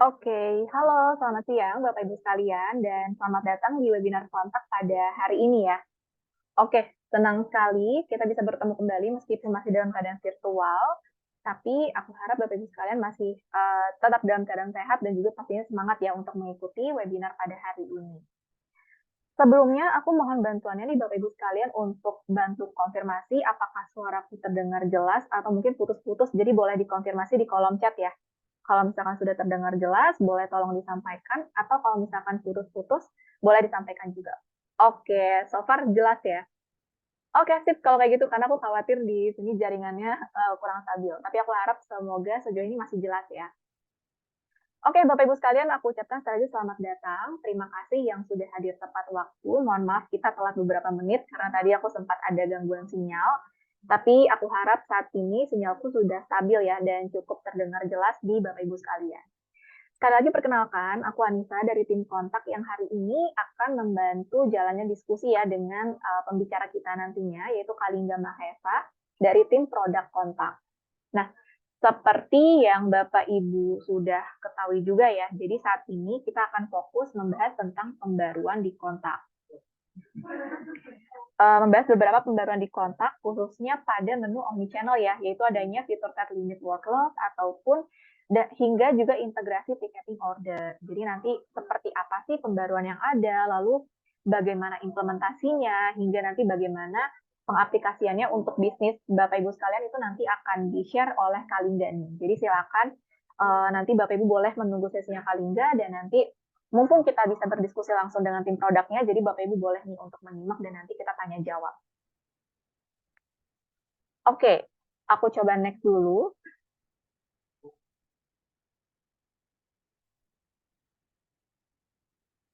Oke, halo selamat siang Bapak Ibu sekalian dan selamat datang di webinar kontak pada hari ini ya. Oke, senang sekali kita bisa bertemu kembali meskipun masih dalam keadaan virtual, tapi aku harap Bapak Ibu sekalian masih tetap dalam keadaan sehat dan juga pastinya semangat ya untuk mengikuti webinar pada hari ini. Sebelumnya aku mohon bantuannya nih Bapak Ibu sekalian untuk bantu konfirmasi apakah suaraku terdengar jelas atau mungkin putus-putus, jadi boleh dikonfirmasi di kolom chat ya. Kalau misalkan sudah terdengar jelas, boleh tolong disampaikan, atau kalau misalkan putus-putus, boleh disampaikan juga. Oke, so far jelas ya? Oke, sip kalau kayak gitu, karena aku khawatir di sini jaringannya kurang stabil. Tapi aku harap semoga sejauh ini masih jelas ya. Oke, Bapak Ibu sekalian, aku ucapkan sekali lagi selamat datang. Terima kasih yang sudah hadir tepat waktu. Mohon maaf kita telat beberapa menit karena tadi aku sempat ada gangguan sinyal. Tapi aku harap saat ini sinyalku sudah stabil ya dan cukup terdengar jelas di Bapak Ibu sekalian. Sekali lagi perkenalkan, aku Anissa dari tim kontak yang hari ini akan membantu jalannya diskusi ya dengan pembicara kita nantinya, yaitu Kalingga Mahesa dari tim produk kontak. Nah, seperti yang Bapak Ibu sudah ketahui juga ya, jadi saat ini kita akan fokus membahas tentang pembaruan di kontak. Membahas beberapa pembaruan di kontak, khususnya pada menu omnichannel ya, yaitu adanya fitur set limit workload ataupun hingga juga integrasi ticketing order. Jadi nanti seperti apa sih pembaruan yang ada, lalu bagaimana implementasinya, hingga nanti bagaimana pengaplikasiannya untuk bisnis Bapak Ibu sekalian itu nanti akan di-share oleh Kalingga nih. Jadi silakan nanti Bapak Ibu boleh menunggu sesinya Kalingga dan nanti mumpung kita bisa berdiskusi langsung dengan tim produknya, jadi Bapak Ibu boleh nih untuk menyimak dan nanti kita tanya jawab. Oke, aku coba next dulu.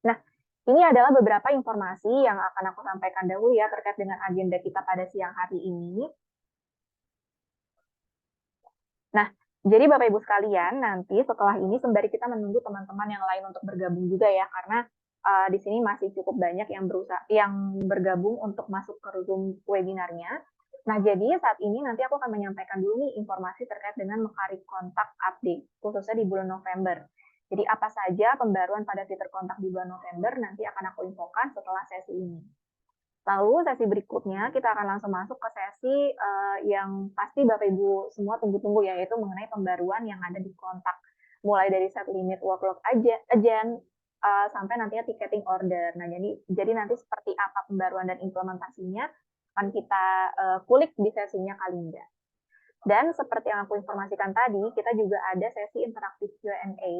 Nah, ini adalah beberapa informasi yang akan aku sampaikan dahulu ya terkait dengan agenda kita pada siang hari ini. Nah, jadi Bapak Ibu sekalian, nanti setelah ini sembari kita menunggu teman-teman yang lain untuk bergabung juga ya, karena di sini masih cukup banyak yang bergabung untuk masuk ke Zoom webinarnya. Nah, jadi saat ini nanti aku akan menyampaikan dulu nih informasi terkait dengan Mekari Kontak Update, khususnya di bulan November. Jadi apa saja pembaruan pada fitur kontak di bulan November nanti akan aku infokan setelah sesi ini. Lalu sesi berikutnya kita akan langsung masuk ke sesi yang pasti Bapak Ibu semua tunggu-tunggu ya, yaitu mengenai pembaruan yang ada di kontak. Mulai dari set limit workload agent sampai nantinya ticketing order. Nah, jadi nanti seperti apa pembaruan dan implementasinya akan kita kulik di sesinya Kalingga. Dan seperti yang aku informasikan tadi, kita juga ada sesi interaktif Q&A,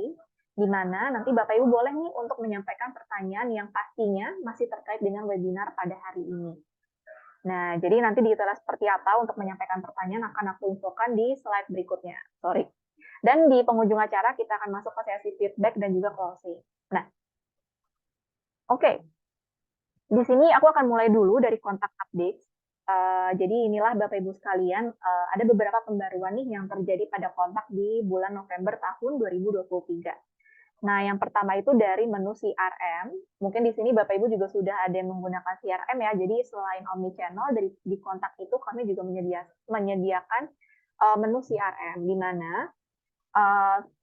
di mana nanti Bapak Ibu boleh nih untuk menyampaikan pertanyaan yang pastinya masih terkait dengan webinar pada hari ini. Nah, jadi nanti detailnya seperti apa untuk menyampaikan pertanyaan akan aku infokan di slide berikutnya. Sorry. Dan di penghujung acara kita akan masuk ke sesi feedback dan juga closing. Nah, oke. Di sini aku akan mulai dulu dari kontak update. Jadi inilah Bapak Ibu sekalian, ada beberapa pembaruan nih yang terjadi pada kontak di bulan November tahun 2023. Nah, yang pertama itu dari menu CRM. Mungkin di sini Bapak Ibu juga sudah ada yang menggunakan CRM ya. Jadi selain omnichannel di kontak itu kami juga menyediakan menu CRM di mana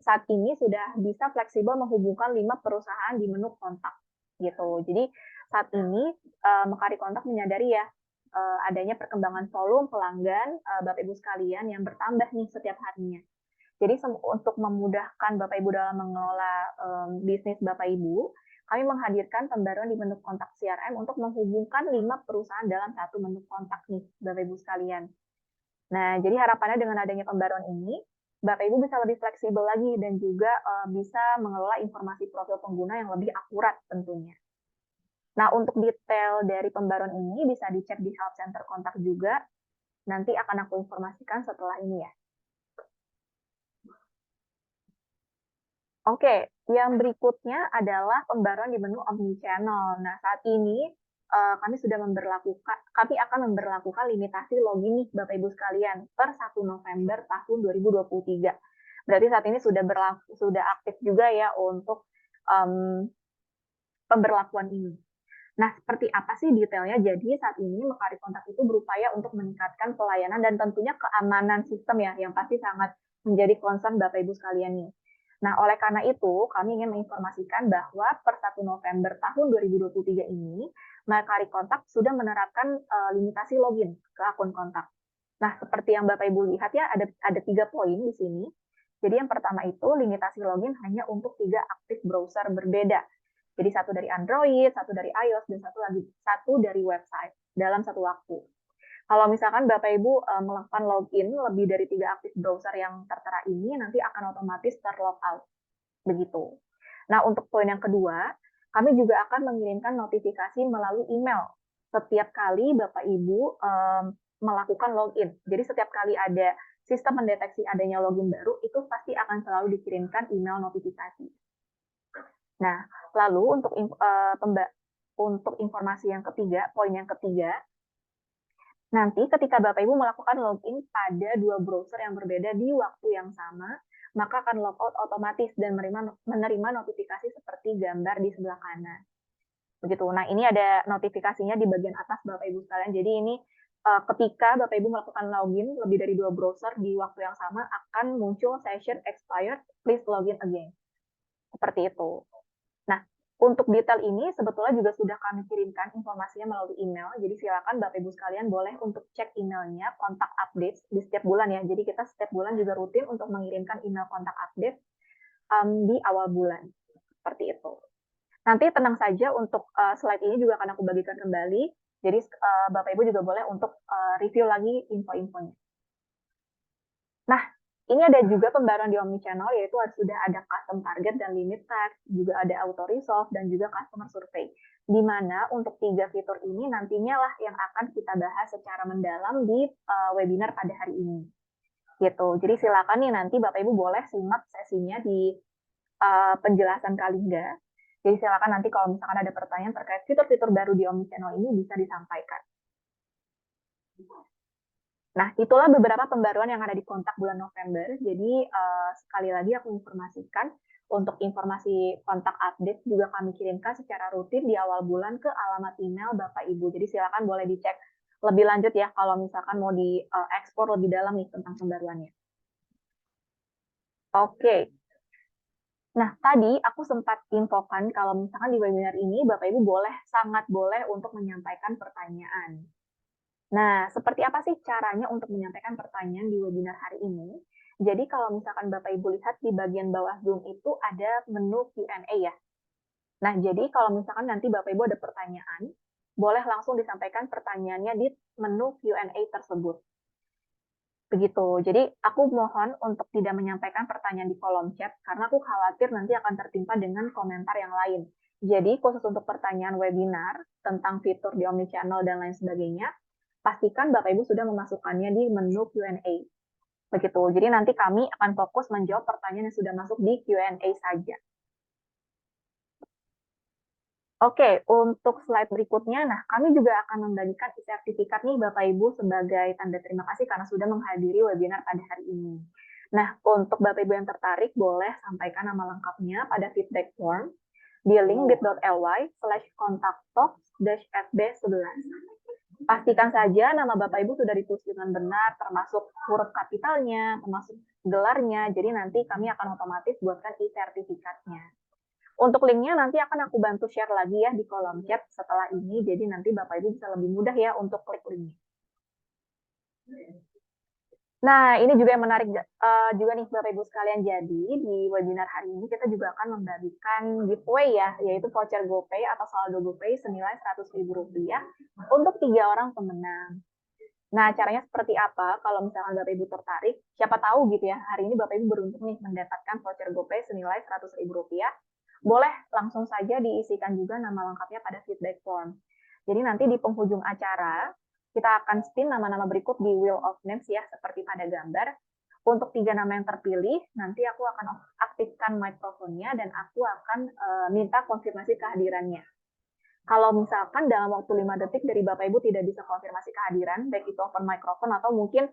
saat ini sudah bisa fleksibel menghubungkan 5 perusahaan di menu kontak gitu. Jadi saat ini Mekari Kontak menyadari ya adanya perkembangan volume pelanggan Bapak Ibu sekalian yang bertambah nih setiap harinya. Jadi untuk memudahkan Bapak Ibu dalam mengelola bisnis Bapak Ibu, kami menghadirkan pembaruan di menu kontak CRM untuk menghubungkan 5 perusahaan dalam satu menu kontak nih Bapak Ibu sekalian. Nah, jadi harapannya dengan adanya pembaruan ini, Bapak Ibu bisa lebih fleksibel lagi dan juga bisa mengelola informasi profil pengguna yang lebih akurat tentunya. Nah, untuk detail dari pembaruan ini bisa dicek di Help Center kontak juga. Nanti akan aku informasikan setelah ini ya. Oke, yang berikutnya adalah pembaruan di menu omnichannel. Nah, saat ini kami akan memberlakukan limitasi login nih Bapak Ibu sekalian per 1 November tahun 2023. Berarti saat ini sudah aktif juga ya untuk pemberlakuan ini. Nah, seperti apa sih detailnya? Jadi saat ini Mekari Kontak itu berupaya untuk meningkatkan pelayanan dan tentunya keamanan sistem ya, yang pasti sangat menjadi concern Bapak Ibu sekalian nih. Nah, oleh karena itu, kami ingin menginformasikan bahwa per 1 November tahun 2023 ini, Mercari Kontak sudah menerapkan limitasi login ke akun kontak. Nah, seperti yang Bapak Ibu lihat ya, ada 3 poin di sini. Jadi yang pertama itu limitasi login hanya untuk 3 aktif browser berbeda. Jadi satu dari Android, satu dari iOS, dan satu dari website dalam satu waktu. Kalau misalkan Bapak Ibu melakukan login lebih dari 3 aktif browser yang tertera ini, nanti akan otomatis terlog out. Begitu. Nah, untuk poin yang kedua, kami juga akan mengirimkan notifikasi melalui email setiap kali Bapak Ibu melakukan login. Jadi setiap kali ada sistem mendeteksi adanya login baru, itu pasti akan selalu dikirimkan email notifikasi. Nah, lalu untuk informasi yang ketiga, poin yang ketiga, nanti ketika Bapak Ibu melakukan login pada 2 browser yang berbeda di waktu yang sama, maka akan logout otomatis dan menerima notifikasi seperti gambar di sebelah kanan. Begitu. Nah, ini ada notifikasinya di bagian atas Bapak Ibu sekalian. Jadi ini ketika Bapak Ibu melakukan login lebih dari 2 browser di waktu yang sama, akan muncul session expired, please login again. Seperti itu. Nah, untuk detail ini sebetulnya juga sudah kami kirimkan informasinya melalui email. Jadi silakan Bapak Ibu sekalian boleh untuk cek emailnya, kontak update di setiap bulan ya. Jadi kita setiap bulan juga rutin untuk mengirimkan email kontak update di awal bulan. Seperti itu. Nanti tenang saja untuk slide ini juga akan aku bagikan kembali. Jadi Bapak Ibu juga boleh untuk review lagi info-infonya. Nah, ini ada juga pembaruan di Omnichannel, yaitu sudah ada custom target dan limit text, juga ada auto resolve, dan juga customer survey. Di mana untuk 3 fitur ini nantinya lah yang akan kita bahas secara mendalam di webinar pada hari ini. Gitu. Jadi silakan nih nanti Bapak Ibu boleh simak sesinya di penjelasan Kalingga. Jadi silakan nanti kalau misalkan ada pertanyaan terkait fitur-fitur baru di Omnichannel ini bisa disampaikan. Nah, itulah beberapa pembaruan yang ada di kontak bulan November. Jadi, sekali lagi aku informasikan, untuk informasi kontak update juga kami kirimkan secara rutin di awal bulan ke alamat email Bapak Ibu. Jadi silakan boleh dicek lebih lanjut ya kalau misalkan mau diekspor lebih dalam nih tentang pembaruannya. Oke. Nah, tadi aku sempat infokan kalau misalkan di webinar ini Bapak Ibu sangat boleh untuk menyampaikan pertanyaan. Nah, seperti apa sih caranya untuk menyampaikan pertanyaan di webinar hari ini? Jadi kalau misalkan Bapak Ibu lihat di bagian bawah Zoom itu ada menu Q&A ya. Nah, jadi kalau misalkan nanti Bapak Ibu ada pertanyaan, boleh langsung disampaikan pertanyaannya di menu Q&A tersebut. Begitu. Jadi aku mohon untuk tidak menyampaikan pertanyaan di kolom chat karena aku khawatir nanti akan tertimpa dengan komentar yang lain. Jadi khusus untuk pertanyaan webinar tentang fitur di Omnichannel dan lain sebagainya, pastikan Bapak Ibu sudah memasukkannya di menu Q&A. Begitu. Jadi nanti kami akan fokus menjawab pertanyaan yang sudah masuk di Q&A saja. Oke, untuk slide berikutnya, nah kami juga akan membagikan sertifikat nih Bapak Ibu sebagai tanda terima kasih karena sudah menghadiri webinar pada hari ini. Nah, untuk Bapak Ibu yang tertarik, boleh sampaikan nama lengkapnya pada feedback form di link bit.ly/kontaktalks-fb11. Pastikan saja nama Bapak Ibu sudah ditulis dengan benar, termasuk huruf kapitalnya, termasuk gelarnya, jadi nanti kami akan otomatis buatkan e-sertifikatnya. Untuk linknya nanti akan aku bantu share lagi ya di kolom chat setelah ini, jadi nanti Bapak Ibu bisa lebih mudah ya untuk klik linknya. Nah, ini juga yang menarik juga nih Bapak Ibu sekalian, jadi di webinar hari ini kita juga akan membagikan giveaway ya, yaitu voucher GoPay atau saldo GoPay senilai Rp100.000 untuk 3 orang pemenang. Nah, caranya seperti apa? Kalau misalkan Bapak Ibu tertarik, siapa tahu gitu ya, hari ini Bapak Ibu beruntung nih mendapatkan voucher GoPay senilai Rp100.000. Boleh langsung saja diisikan juga nama lengkapnya pada feedback form. Jadi nanti di penghujung acara, kita akan spin nama-nama berikut di Wheel of Names ya, seperti pada gambar. Untuk 3 nama yang terpilih, nanti aku akan aktifkan mikrofonnya dan aku akan minta konfirmasi kehadirannya. Kalau misalkan dalam waktu 5 detik dari Bapak Ibu tidak bisa konfirmasi kehadiran, baik itu open microphone atau mungkin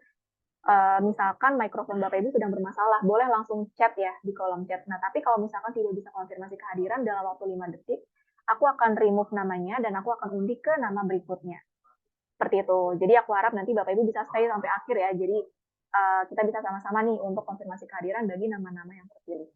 misalkan mikrofon Bapak Ibu sedang bermasalah, boleh langsung chat ya di kolom chat. Nah, tapi kalau misalkan tidak bisa konfirmasi kehadiran dalam waktu 5 detik, aku akan remove namanya dan aku akan undi ke nama berikutnya. Seperti itu. Jadi aku harap nanti Bapak Ibu bisa stay sampai akhir ya. Jadi kita bisa sama-sama nih untuk konfirmasi kehadiran bagi nama-nama yang terpilih.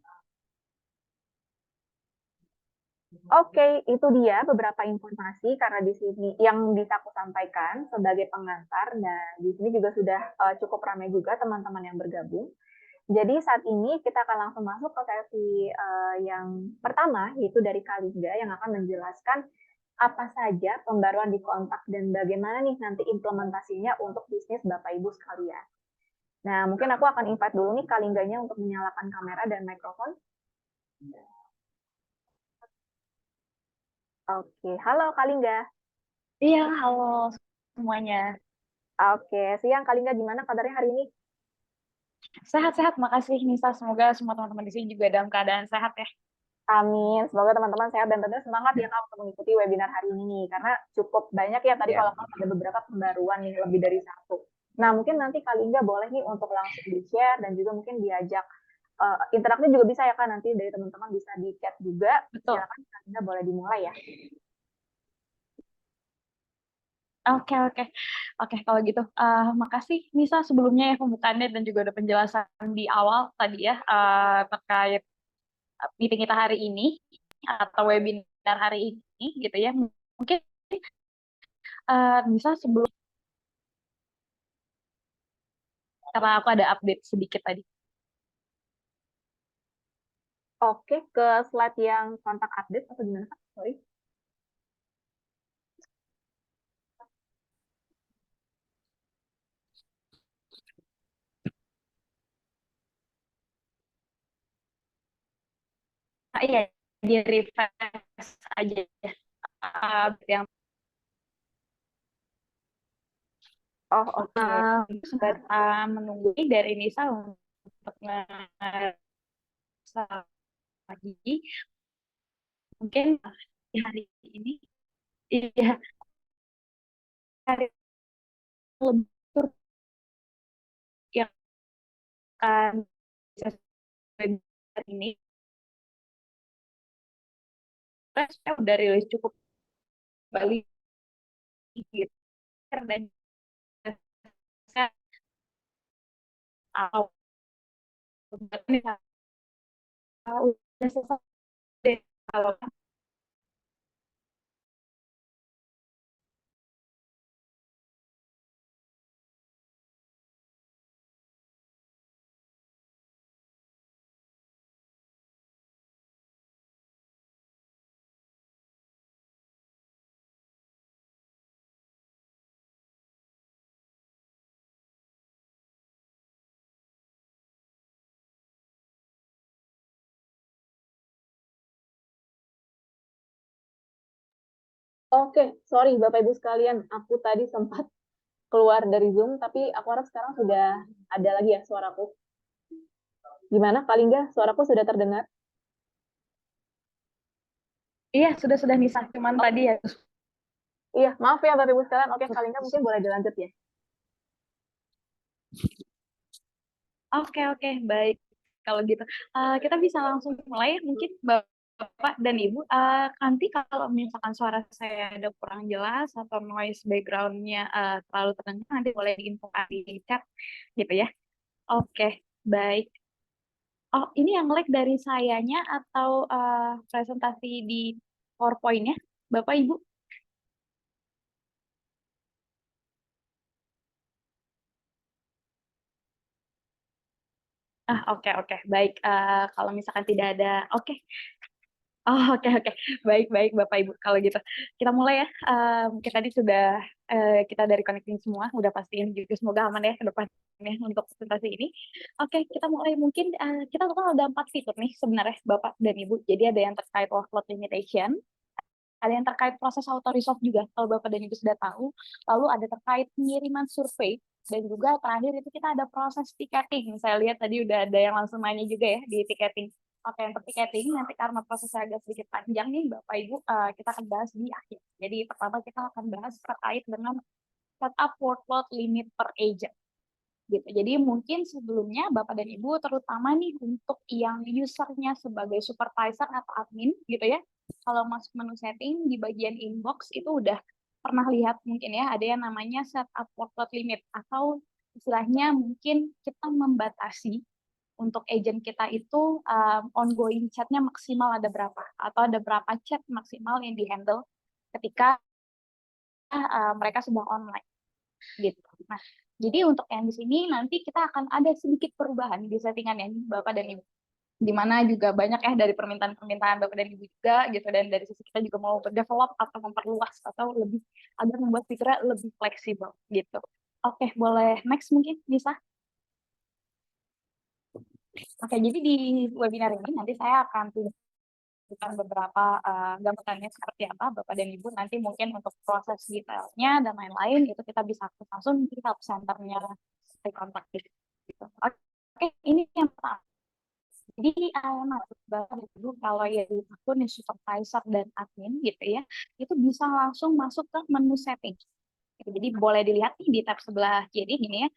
Oke, itu dia beberapa informasi karena di sini yang bisa aku sampaikan sebagai pengantar. Nah, di sini juga sudah, cukup ramai juga teman-teman yang bergabung. Jadi saat ini kita akan langsung masuk ke sesi, yang pertama, yaitu dari Kalingga yang akan menjelaskan apa saja pembaruan di kontak dan bagaimana nih nanti implementasinya untuk bisnis Bapak Ibu sekalian. Nah, mungkin aku akan invite dulu nih Kalingganya untuk menyalakan kamera dan mikrofon. Oke, halo Kalingga. Iya, halo semuanya. Oke, siang Kalingga, gimana kabarnya hari ini? Sehat-sehat, makasih Nisa. Semoga semua teman-teman di sini juga dalam keadaan sehat ya. Amin, semoga teman-teman sehat dan tentunya semangat ya Kak untuk mengikuti webinar hari ini nih, karena cukup banyak ya tadi Ya. kalau ada beberapa pembaruan nih, lebih dari satu. Nah, mungkin nanti Kalingga boleh nih untuk langsung di-share dan juga mungkin diajak interaktif juga bisa ya Kak, nanti dari teman-teman bisa di-chat juga. Betul. Silakan Kalingga boleh dimulai ya. Oke, oke. Oke, kalau gitu. Makasih Nisa sebelumnya ya pembukaannya dan juga ada penjelasan di awal tadi ya terkait meeting kita hari ini atau webinar hari ini gitu ya. Mungkin Nisa sebelum karena aku ada update sedikit tadi. Oke, ke slide yang kontak update atau gimana Kak? Sorry. Iya, di refresh aja ya. Yang Oh, oke. sempat menunggu dari Nisa untuk lagi mungkin di hari ini iya hari lebih yang akan bisa hari ini saya udah rilis cukup balik gitu dan saya tahu udah selesai deh kalau Oke, sorry Bapak Ibu sekalian, aku tadi sempat keluar dari Zoom, tapi aku harap sekarang sudah ada lagi ya suaraku. Gimana, Kalingga? Suaraku sudah terdengar? iya sudah Nisa cuman tadi ya Iya, maaf ya Bapak Ibu sekalian. Oke, Kalingga mungkin boleh dilanjut ya. oke oke baik kalau gitu kita bisa langsung mulai mungkin Bapak dan Ibu nanti kalau misalkan suara saya ada kurang jelas atau noise backgroundnya terlalu terdengar nanti boleh diinfokan di chat gitu ya. Oke, baik. Oh, ini yang lag dari sayanya atau presentasi di PowerPoint-nya, Bapak Ibu? Oke oke baik. Kalau misalkan tidak ada, oke. Oh, oke oke. Baik baik Bapak Ibu. Kalau gitu kita mulai ya. Mungkin tadi sudah kita dari connecting semua, udah pastiin juga semoga aman ya ke depannya untuk presentasi ini. Oke, kita mulai mungkin kita total ada 4 fitur nih sebenarnya Bapak dan Ibu. Jadi ada yang terkait workload limitation, ada yang terkait proses auto resolve juga kalau Bapak dan Ibu sudah tahu. Lalu ada terkait pengiriman survei dan juga terakhir itu kita ada proses ticketing. Saya lihat tadi udah ada yang langsung nanya juga ya di ticketing. Oke, untuk ticketing nanti karena prosesnya agak sedikit panjang nih Bapak Ibu, kita akan bahas di akhir. Jadi pertama kita akan bahas terkait dengan setup workload limit per agent gitu. Jadi mungkin sebelumnya Bapak dan Ibu terutama nih untuk yang usernya sebagai supervisor atau admin gitu ya, kalau masuk menu setting di bagian inbox itu udah pernah lihat mungkin ya ada yang namanya setup workload limit atau istilahnya mungkin kita membatasi untuk agent kita itu ongoing chatnya maksimal ada berapa, atau ada berapa chat maksimal yang dihandle ketika mereka sedang online gitu. Nah, jadi untuk yang di sini nanti kita akan ada sedikit perubahan di settingannya Bapak dan Ibu. Di mana juga banyak ya dari permintaan-permintaan Bapak dan Ibu juga gitu, dan dari sisi kita juga mau develop atau memperluas atau lebih agar membuat fiturnya lebih fleksibel gitu. Oke, boleh next mungkin bisa. Oke, jadi di webinar ini nanti saya akan tunjukkan beberapa gambarannya seperti apa Bapak dan Ibu. Nanti mungkin untuk proses detailnya dan lain-lain itu kita bisa akses langsung di help center-nya kontak gitu. Oke, ini yang pertama. Jadi Bapak Ibu kalau ya di akun supervisor dan admin gitu ya, itu bisa langsung masuk ke menu setting. Jadi boleh dilihat nih di tab sebelah kiri ini ya,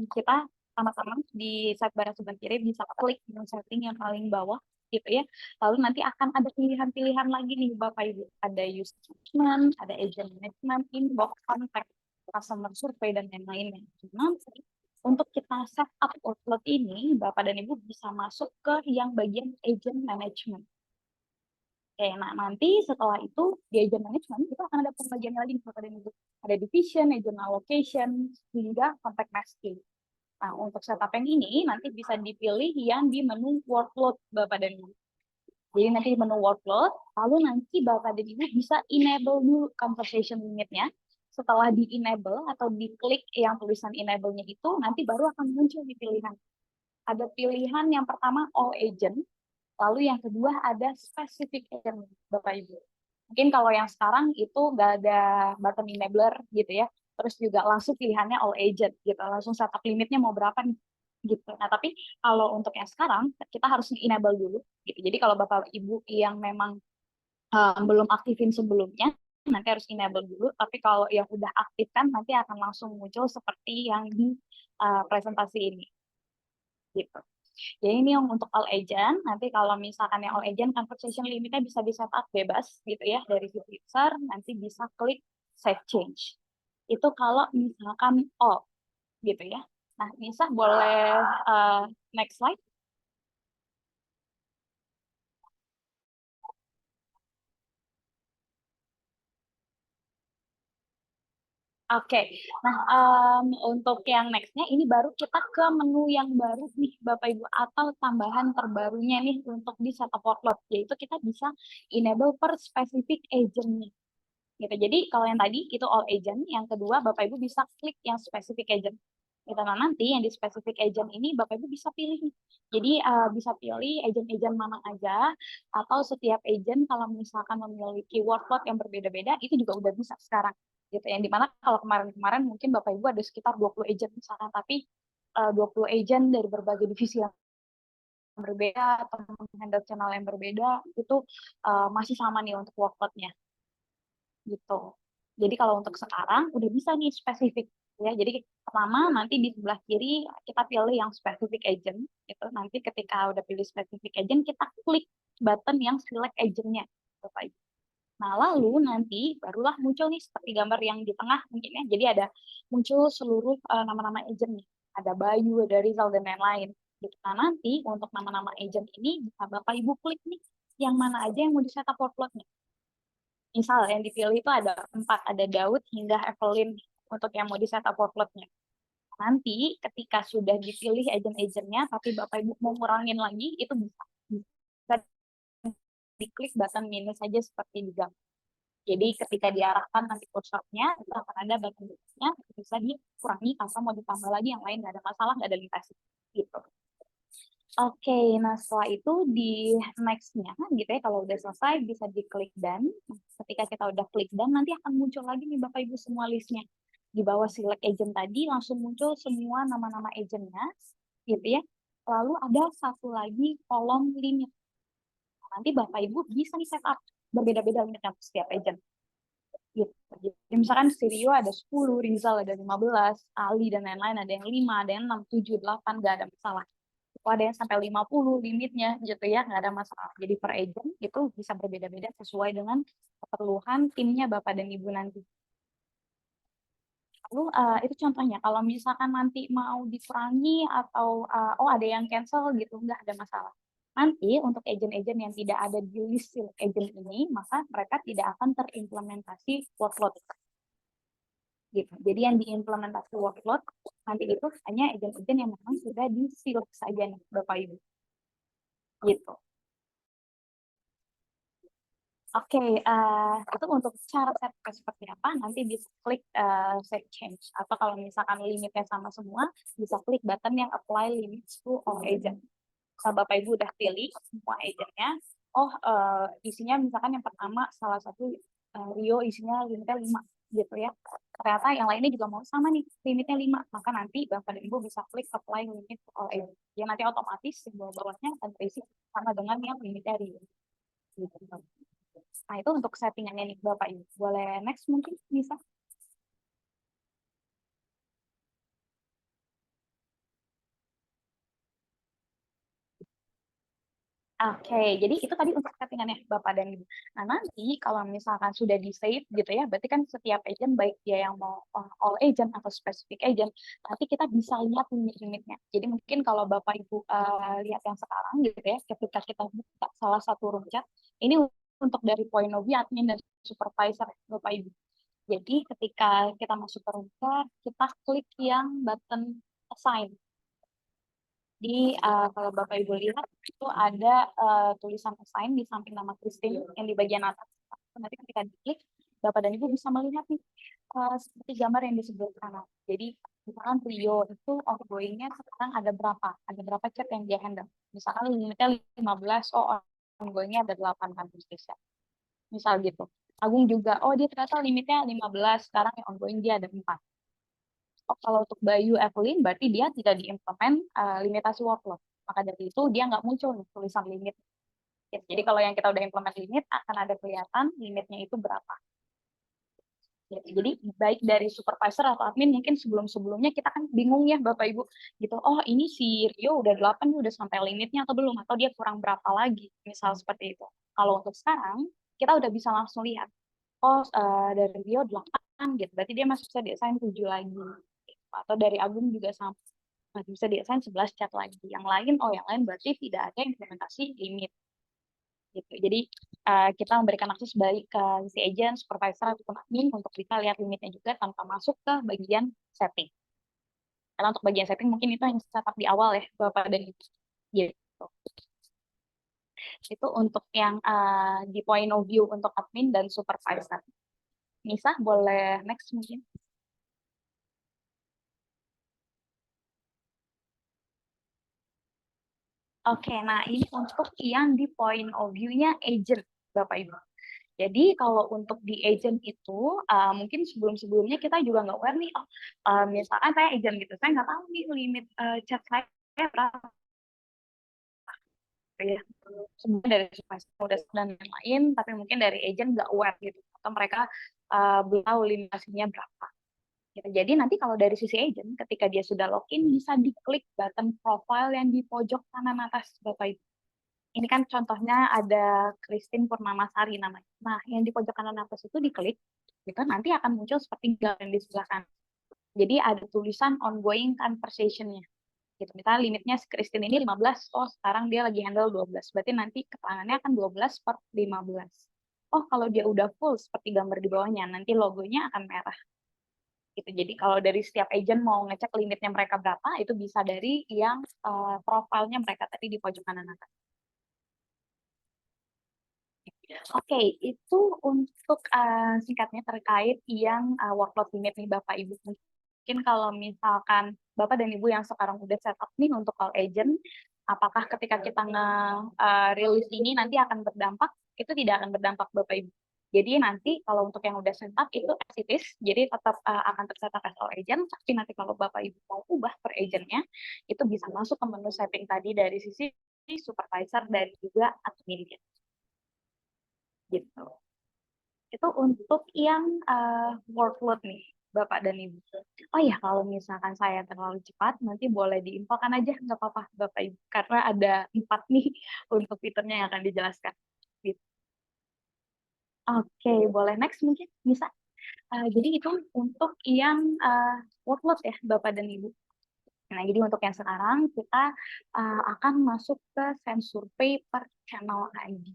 kita sama-sama di sidebar sebelah kiri bisa klik menu setting yang paling bawah gitu ya. Lalu nanti akan ada pilihan-pilihan lagi nih Bapak Ibu. Ada user management, ada agent management, inbox, contact, customer survey, dan lain-lainnya. Nanti untuk kita setup workload ini, Bapak dan Ibu bisa masuk ke yang bagian agent management. Oke, nah nanti setelah itu di agent management itu akan ada pembagian lagi Bapak dan Ibu. Ada division, agent allocation, hingga contact masking. Nah, untuk setup yang ini nanti bisa dipilih yang di menu workload Bapak dan Ibu. Jadi nanti di menu workload, lalu nanti Bapak dan Ibu bisa enable dulu conversation limit-nya. Setelah di-enable atau diklik yang tulisan enable-nya itu, nanti baru akan muncul di pilihan. Ada pilihan yang pertama all agent, lalu yang kedua ada specific agent, Bapak Ibu. Mungkin kalau yang sekarang itu nggak ada button enabler gitu ya, terus juga langsung pilihannya all agent gitu, langsung setup limitnya mau berapa nih gitu. Nah tapi kalau untuk yang sekarang kita harus enable dulu gitu. Jadi kalau Bapak Ibu yang memang belum aktifin sebelumnya, nanti harus enable dulu. Tapi kalau yang udah aktif kan nanti akan langsung muncul seperti yang di presentasi ini gitu. Jadi ini yang untuk all agent, nanti kalau misalkan yang all agent conversation limitnya bisa di setup bebas gitu ya dari si user, nanti bisa klik save change. Itu kalau misalkan all gitu ya. Nah, Nisa boleh next slide. Oke, nah untuk yang nextnya ini baru kita ke menu yang baru nih Bapak Ibu, atau tambahan terbarunya nih untuk di setup workload, yaitu kita bisa enable per specific agent-nya. Gitu. Jadi kalau yang tadi itu all agent, yang kedua Bapak Ibu bisa klik yang specific agent. Gitu. Nah nanti yang di specific agent ini Bapak Ibu bisa pilih. Jadi bisa pilih agent-agent mana aja, atau setiap agent kalau misalkan memiliki workload yang berbeda-beda itu juga udah bisa sekarang. Gitu. Yang dimana kalau kemarin-kemarin mungkin Bapak Ibu ada sekitar 20 agent misalkan, tapi 20 agent dari berbagai divisi yang berbeda atau menghandle channel yang berbeda itu masih sama nih untuk workload-nya gitu. Jadi kalau untuk sekarang udah bisa nih spesifik ya. Jadi pertama nanti di sebelah kiri kita pilih yang specific agent gitu. Nanti ketika udah pilih specific agent kita klik button yang select agentnya. Nah lalu nanti barulah muncul nih seperti gambar yang di tengah mungkin ya. Jadi ada muncul seluruh nama-nama agentnya. Ada Bayu, ada Rizal, dan lain-lain. Gitu. Nah nanti untuk nama-nama agent ini bisa Bapak Ibu klik nih yang mana aja yang mau di setup workload-nya. Misal yang dipilih itu ada 4, ada Daud hingga Evelyn untuk yang mau di setup workload-nya. Nanti ketika sudah dipilih agent-agentnya, tapi Bapak Ibu mau ngurangin lagi, itu bisa diklik button minus saja seperti di gambar. Jadi ketika diarahkan nanti kursornya, itu akan ada button minusnya, bisa dikurangi atau mau ditambah lagi yang lain, nggak ada masalah, nggak ada limitasi. Gitu. Oke, nah setelah itu di next-nya gitu ya, kalau udah selesai bisa diklik done. Ketika kita udah klik done, nanti akan muncul lagi nih Bapak Ibu semua listnya. Di bawah select agent tadi langsung muncul semua nama-nama agentnya gitu ya. Lalu ada satu lagi kolom limit. Nanti Bapak Ibu bisa nih setup berbeda-beda limitnya setiap agent. Gitu. Jadi misalkan Stereo ada 10, Rizal ada 15, Ali dan lain-lain ada yang 5, ada yang 6, 7, 8, nggak ada masalah. Ada yang sampai 50 limitnya gitu ya, nggak ada masalah. Jadi per agent itu bisa berbeda-beda sesuai dengan keperluan timnya Bapak dan Ibu nanti. Lalu itu contohnya, kalau misalkan nanti mau dikurangi atau oh ada yang cancel gitu, nggak ada masalah. Nanti untuk agent-agent yang tidak ada di list agent ini, maka mereka tidak akan terimplementasi workload. Gitu. Jadi yang diimplementasi workload nanti itu hanya agent-agent yang memang sudah di seal saja nih, Bapak Ibu. Gitu. Oke, itu untuk cara set seperti apa, nanti bisa klik set change. Atau kalau misalkan limitnya sama semua, bisa klik button yang apply limits to all agent. Kalau Bapak Ibu udah pilih semua agentnya, oh isinya misalkan yang pertama salah satu Rio isinya limitnya 5 gitu ya. Ternyata yang lainnya juga mau sama nih, limitnya 5. Maka nanti Bapak dan Ibu bisa klik apply limit to all agent. Ya nanti otomatis simbol bawahnya akan terisi sama dengan yang limitnya Rio. Gitu. Nah, itu untuk settingannya nih, Bapak Ibu. Boleh next mungkin bisa? Oke, jadi itu tadi untuk settingannya Bapak dan Ibu. Nah, nanti kalau misalkan sudah di-save gitu ya, berarti kan setiap agent, baik dia yang mau all agent atau specific agent, nanti kita bisa lihat limit-limitnya. Jadi mungkin kalau Bapak Ibu lihat yang sekarang gitu ya, ketika kita buka salah satu room chat, ini untuk dari point of view admin dan supervisor Bapak Ibu. Jadi ketika kita masuk ke room chat, kita klik yang button assign. Di kalau Bapak Ibu lihat itu ada tulisan assign di samping nama Christine yang di bagian atas. Nanti ketika diklik, Bapak dan Ibu bisa melihat nih seperti gambar yang disebutkan. Jadi misalkan Rio itu ongoing-nya sekarang ada berapa? Ada berapa chat yang dia handle? Misalkan limitnya 15, oh ongoing-nya ada 8 kan Indonesia. Misal gitu. Agung juga, oh dia ternyata limitnya 15, sekarang yang ongoing dia ada 4. Oh, kalau untuk Bayu Evelyn berarti dia tidak diimplement limitasi workload. Maka dari itu dia nggak muncul nih, tulisan limit. Ya, jadi kalau yang kita udah implement limit akan ada kelihatan limitnya itu berapa. Ya, jadi baik dari supervisor atau admin mungkin sebelum-sebelumnya kita kan bingung ya Bapak Ibu gitu. Oh ini si Rio udah 8 udah sampai limitnya atau belum, atau dia kurang berapa lagi, misal seperti itu. Kalau untuk sekarang kita udah bisa langsung lihat. Oh dari Rio 8 gitu, berarti dia masih bisa di-assign 7 lagi. Atau dari Agung juga sama, masih bisa di-assign 11 chat lagi. Yang lain, oh yang lain berarti tidak ada implementasi limit. Gitu. Jadi kita memberikan akses baik ke si agent, supervisor, ataupun admin untuk bisa lihat limitnya juga tanpa masuk ke bagian setting. Karena untuk bagian setting mungkin itu yang setup di awal ya, Bapak dan Ibu. Gitu. Itu untuk yang di point of view untuk admin dan supervisor. Nisa, boleh next mungkin? Oke, nah ini untuk yang di point of view-nya agent, Bapak Ibu. Jadi kalau untuk di agent itu, mungkin sebelum-sebelumnya kita juga nggak aware nih, oh, misalkan saya agent gitu, saya nggak tahu nih limit chat saya berapa ya. Sebenarnya dari supervisor dan lain-lain, tapi mungkin dari agent nggak aware gitu, atau mereka belum tahu limitasinya berapa. Gitu. Jadi nanti kalau dari sisi agent, ketika dia sudah login, bisa diklik button profile yang di pojok kanan atas, Bapak Ibu. Ini kan contohnya ada Christine Purnamasari namanya. Nah, yang di pojok kanan atas itu diklik, gitu, nanti akan muncul seperti gambar di sebelah kanan. Jadi ada tulisan ongoing conversation-nya. Gitu. Misalnya limitnya Christine ini 15, oh sekarang dia lagi handle 12. Berarti nanti keterangannya akan 12 per 15. Oh, kalau dia udah full seperti gambar di bawahnya, nanti logonya akan merah. Gitu. Jadi kalau dari setiap agent mau ngecek limitnya mereka berapa, itu bisa dari yang profilnya mereka tadi di pojok kanan atas. Oke, itu untuk singkatnya terkait yang workload limit nih Bapak Ibu. Mungkin kalau misalkan Bapak dan Ibu yang sekarang udah setup nih untuk all agent, apakah ketika kita nge-release ini nanti akan berdampak? Itu tidak akan berdampak Bapak Ibu. Jadi nanti kalau untuk yang udah setup itu as it is, jadi tetap akan tersetup as all agent, tapi nanti kalau Bapak Ibu mau ubah per agentnya, itu bisa masuk ke menu setting tadi dari sisi supervisor dan juga admin. Gitu. Itu untuk yang workload nih, Bapak dan Ibu. Oh ya, kalau misalkan saya terlalu cepat, nanti boleh diinfokan aja, nggak apa-apa, Bapak Ibu. Karena ada 4 nih untuk fiturnya yang akan dijelaskan. Gitu. Oke, boleh next mungkin, bisa? Jadi itu untuk yang workload ya Bapak dan Ibu. Nah, jadi untuk yang sekarang kita akan masuk ke sense survei per channel ID.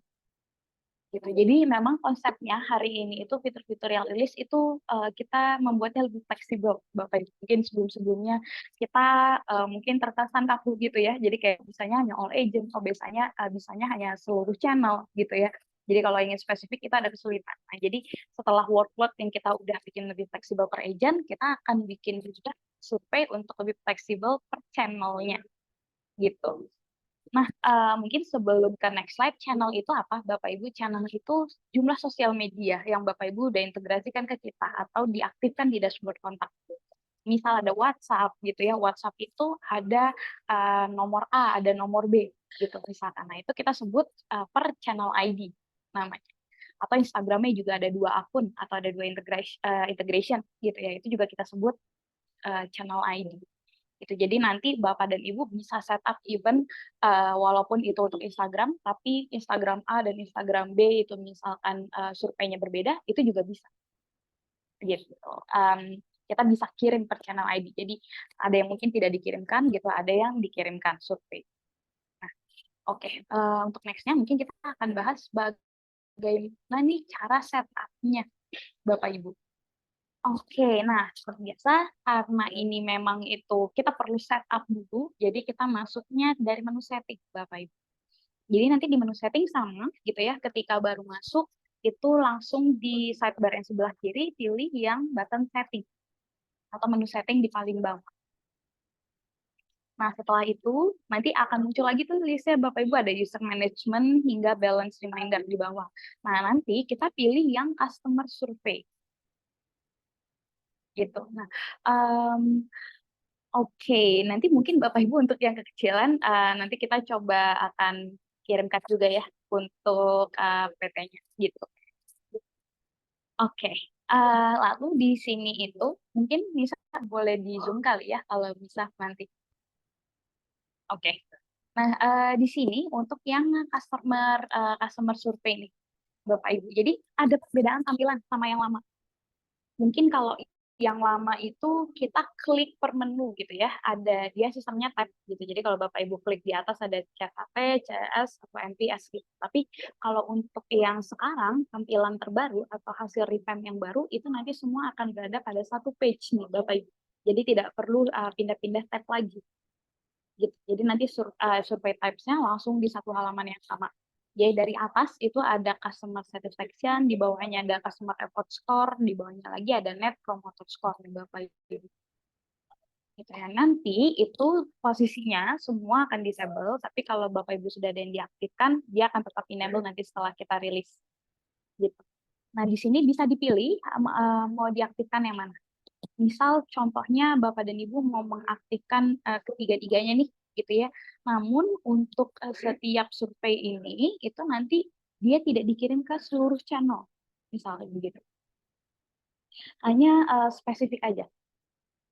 Gitu. Jadi memang konsepnya hari ini itu fitur-fitur yang rilis itu kita membuatnya lebih fleksibel, Bapak Ibu. Mungkin sebelum-sebelumnya kita mungkin terkesan kaku gitu ya. Jadi kayak misalnya hanya all agent, atau biasanya bisanya hanya seluruh channel gitu ya. Jadi kalau ingin spesifik kita ada kesulitan. Nah, jadi setelah workload yang kita udah bikin lebih fleksibel per agent, kita akan bikin juga survei untuk lebih fleksibel per channelnya gitu. Nah, mungkin sebelum ke next slide, channel itu apa, Bapak Ibu? Channel itu jumlah sosial media yang Bapak Ibu udah integrasikan ke kita atau diaktifkan di dashboard kontak. Misal ada WhatsApp gitu ya, WhatsApp itu ada nomor A, ada nomor B gitu misalkan. Nah, itu kita sebut per channel ID namanya. Atau Instagramnya juga ada 2 akun atau ada 2 integration gitu ya, itu juga kita sebut channel ID. Gitu. Jadi nanti Bapak dan Ibu bisa setup event walaupun itu untuk Instagram, tapi Instagram A dan Instagram B itu misalkan surveinya berbeda, itu juga bisa. Gitu. Kita bisa kirim per channel ID. Jadi ada yang mungkin tidak dikirimkan gitu, ada yang dikirimkan survei. Nah, oke. Untuk next-nya mungkin kita akan bahas bagaimana nih cara setup-nya Bapak Ibu. Oke, nah seperti biasa karena ini memang itu kita perlu setup dulu, jadi kita masuknya dari menu setting, Bapak Ibu. Jadi nanti di menu setting sama gitu ya, ketika baru masuk itu langsung di sidebar yang sebelah kiri pilih yang button setting atau menu setting di paling bawah. Nah, setelah itu nanti akan muncul lagi tuh listnya Bapak Ibu ada user management hingga balance reminder di bawah. Nah, nanti kita pilih yang customer survey. Gitu. Nah, oke, nanti mungkin Bapak Ibu untuk yang kekecilan nanti kita coba akan kirimkan juga ya untuk PT-nya gitu. Oke, lalu di sini itu mungkin bisa boleh di zoom kali ya kalau bisa nanti. Oke. Nah, di sini untuk yang customer survei nih Bapak Ibu. Jadi ada perbedaan tampilan sama yang lama. Mungkin kalau yang lama itu kita klik per menu gitu ya, ada dia sistemnya tab gitu. Jadi kalau Bapak Ibu klik di atas ada CHP, CS, atau MPS gitu. Tapi kalau untuk yang sekarang, tampilan terbaru atau hasil revamp yang baru, itu nanti semua akan berada pada satu page nih Bapak Ibu. Jadi tidak perlu pindah-pindah tab lagi. Gitu. Jadi nanti survei types-nya langsung di satu halaman yang sama. Jadi dari atas itu ada customer satisfaction, di bawahnya ada customer effort score, di bawahnya lagi ada net promoter score nih Bapak Ibu. Gitu ya. Nanti itu posisinya semua akan disable, tapi kalau Bapak Ibu sudah ada yang diaktifkan, dia akan tetap enable nanti setelah kita rilis. Gitu. Nah, di sini bisa dipilih mau diaktifkan yang mana. Misal contohnya Bapak dan Ibu mau mengaktifkan ketiga-tiganya nih gitu ya. Namun untuk setiap survei ini itu nanti dia tidak dikirim ke seluruh channel. Misalnya begitu. Hanya spesifik aja.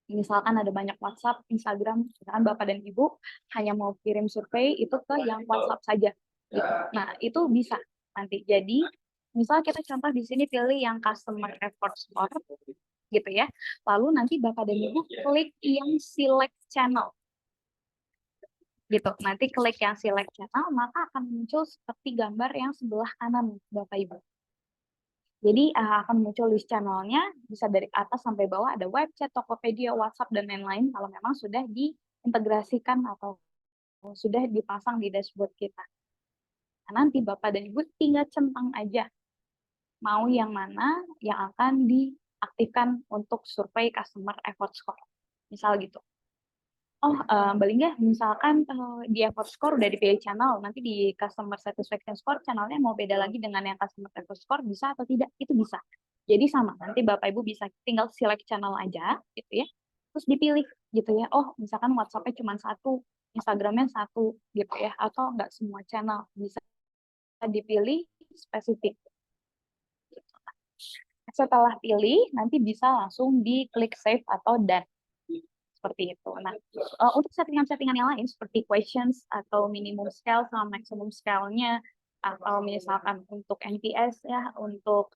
Misalkan ada banyak WhatsApp, Instagram, misalkan Bapak dan Ibu hanya mau kirim survei itu ke yang WhatsApp saja. Gitu. Nah, itu bisa nanti. Jadi, misal kita contoh di sini pilih yang customer effort score gitu ya. Lalu nanti Bapak dan Ibu klik yang select channel. Gitu. Nanti klik yang select channel, maka akan muncul seperti gambar yang sebelah kanan Bapak Ibu. Jadi akan muncul list channelnya, bisa dari atas sampai bawah ada web chat, Tokopedia, WhatsApp, dan lain-lain kalau memang sudah diintegrasikan atau sudah dipasang di dashboard kita. Nah, nanti Bapak dan Ibu tinggal centang aja mau yang mana yang akan diaktifkan untuk survei customer effort score. Misal gitu. Oh, Mbak misalkan di effort score udah dipilih channel, nanti di customer satisfaction score channelnya mau beda lagi dengan yang customer effort score, bisa atau tidak? Itu bisa. Jadi sama, nanti Bapak Ibu bisa tinggal select channel aja, gitu ya. Terus dipilih, gitu ya. Oh, misalkan WhatsApp-nya cuma satu, Instagram-nya satu, gitu ya. Atau nggak semua channel, bisa dipilih spesifik. Setelah pilih, nanti bisa langsung diklik save atau done. Seperti itu. Nah, untuk settingan-settingan yang lain seperti questions atau minimum scale sama maximum scale-nya atau misalkan untuk NPS ya, untuk